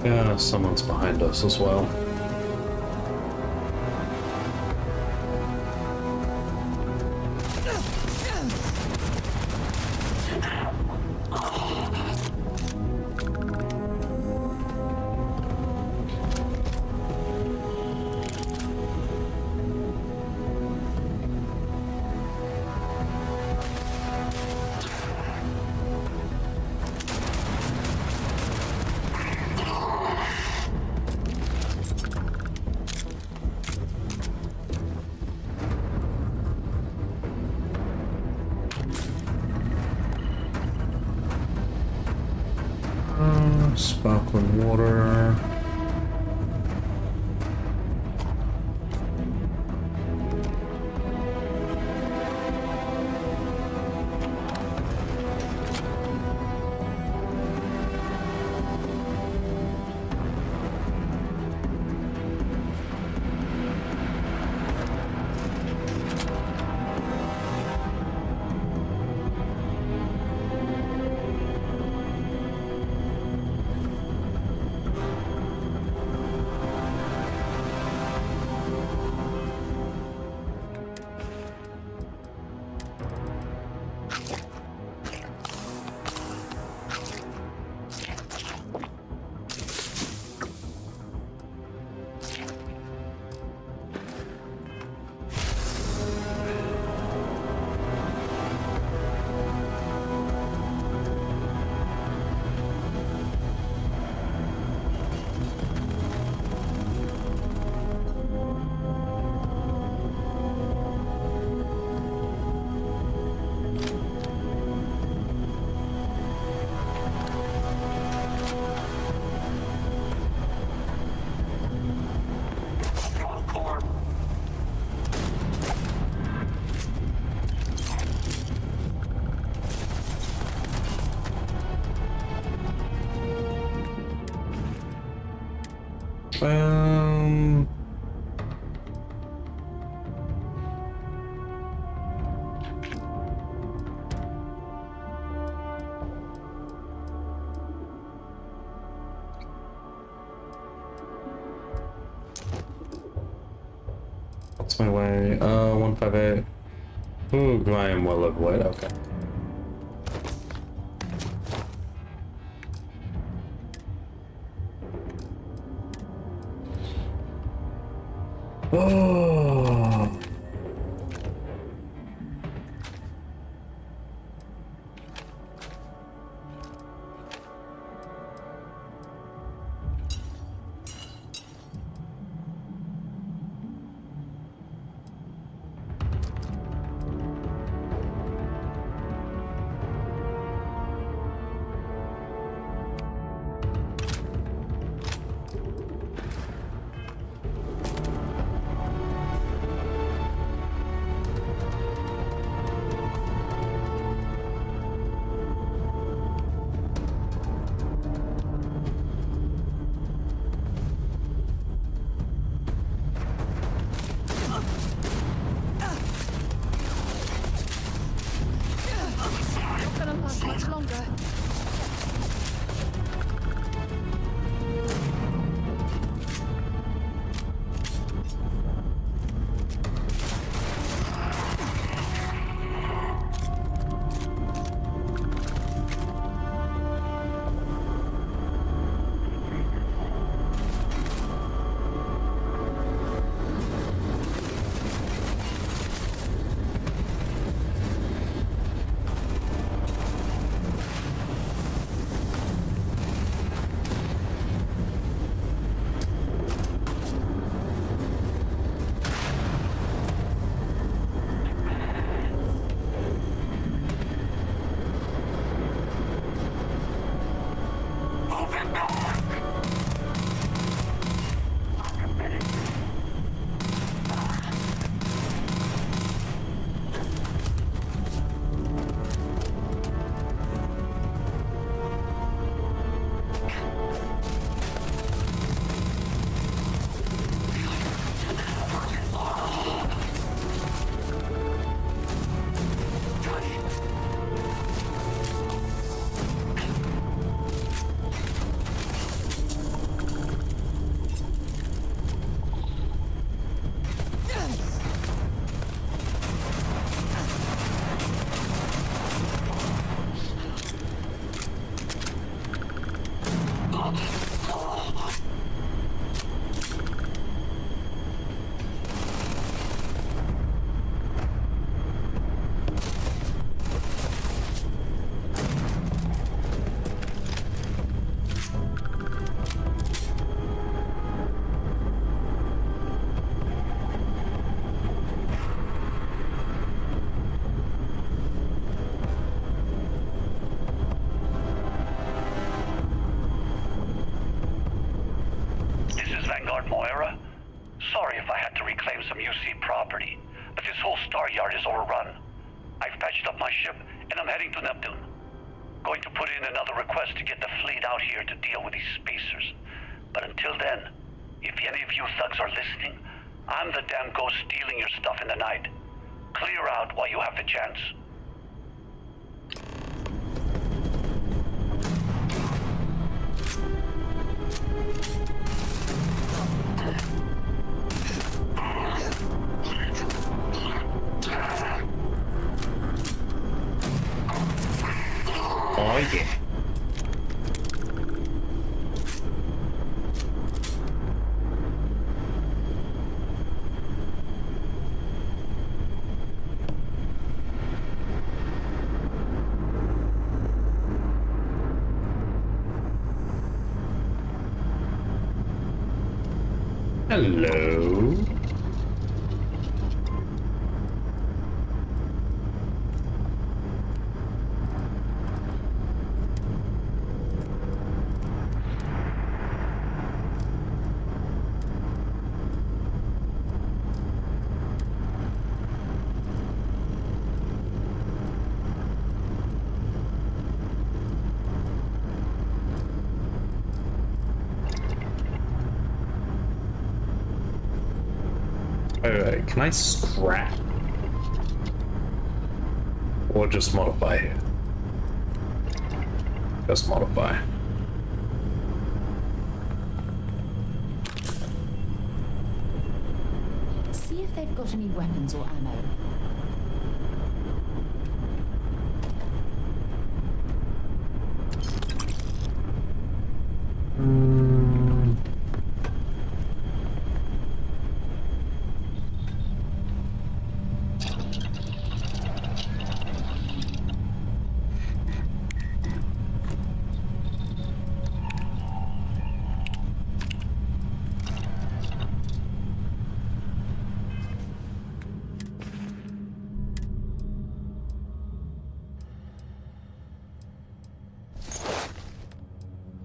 Yeah, someone's behind us as well. Sparkling water. What's my way? 158. Ooh, I am well overweight, okay. Oh. patched up my ship, and I'm heading to Neptune. Going to put in another request to get the fleet out here to deal with these spacers. But until then, if any of you thugs are listening, I'm the damn ghost stealing your stuff in the night. Clear out while you have the chance. Oh yeah. Hello. Wait, can I scrap? Or just modify here? Just modify. See if they've got any weapons or ammo.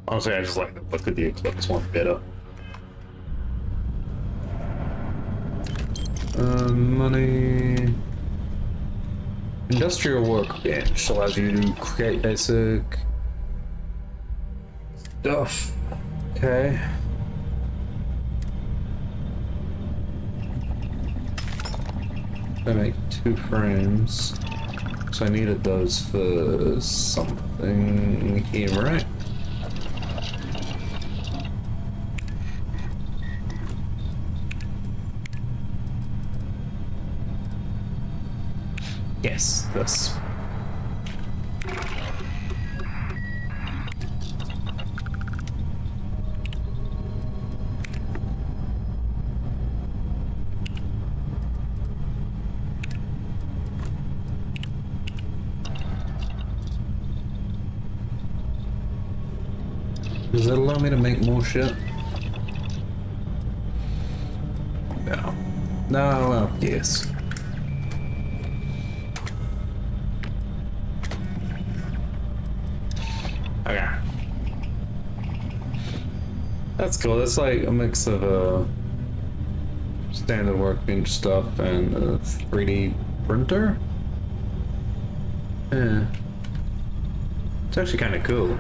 Honestly, I just like the look of the Eclipse one better. Money. Industrial workbench allows you to create basic stuff. Okay. I make 2 frames, so I needed those for something here, right? Yes, this. Does it allow me to make more shit? No. No, well, yes. Okay. That's cool. That's like a mix of standard workbench stuff and a 3D printer. Yeah. It's actually kind of cool.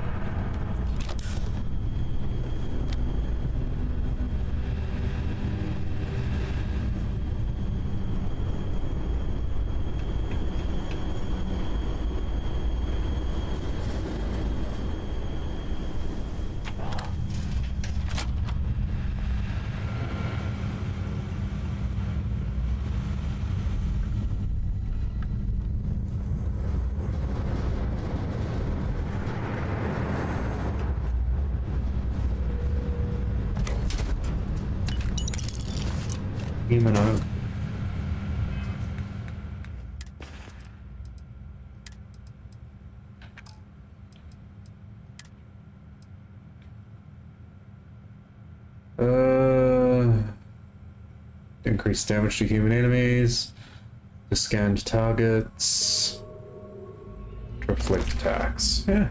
Human out. Increase damage to human enemies, to scanned targets, to reflect attacks. Yeah.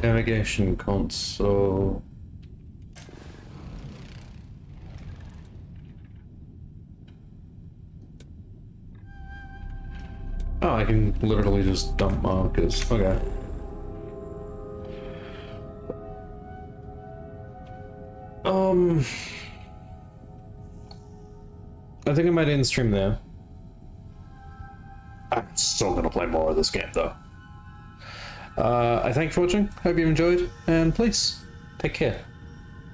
Navigation console. Oh, I can literally just dump markers. Okay. I think I might end stream there. I'm still gonna play more of this game though. I thank you for watching, hope you enjoyed, and please, take care.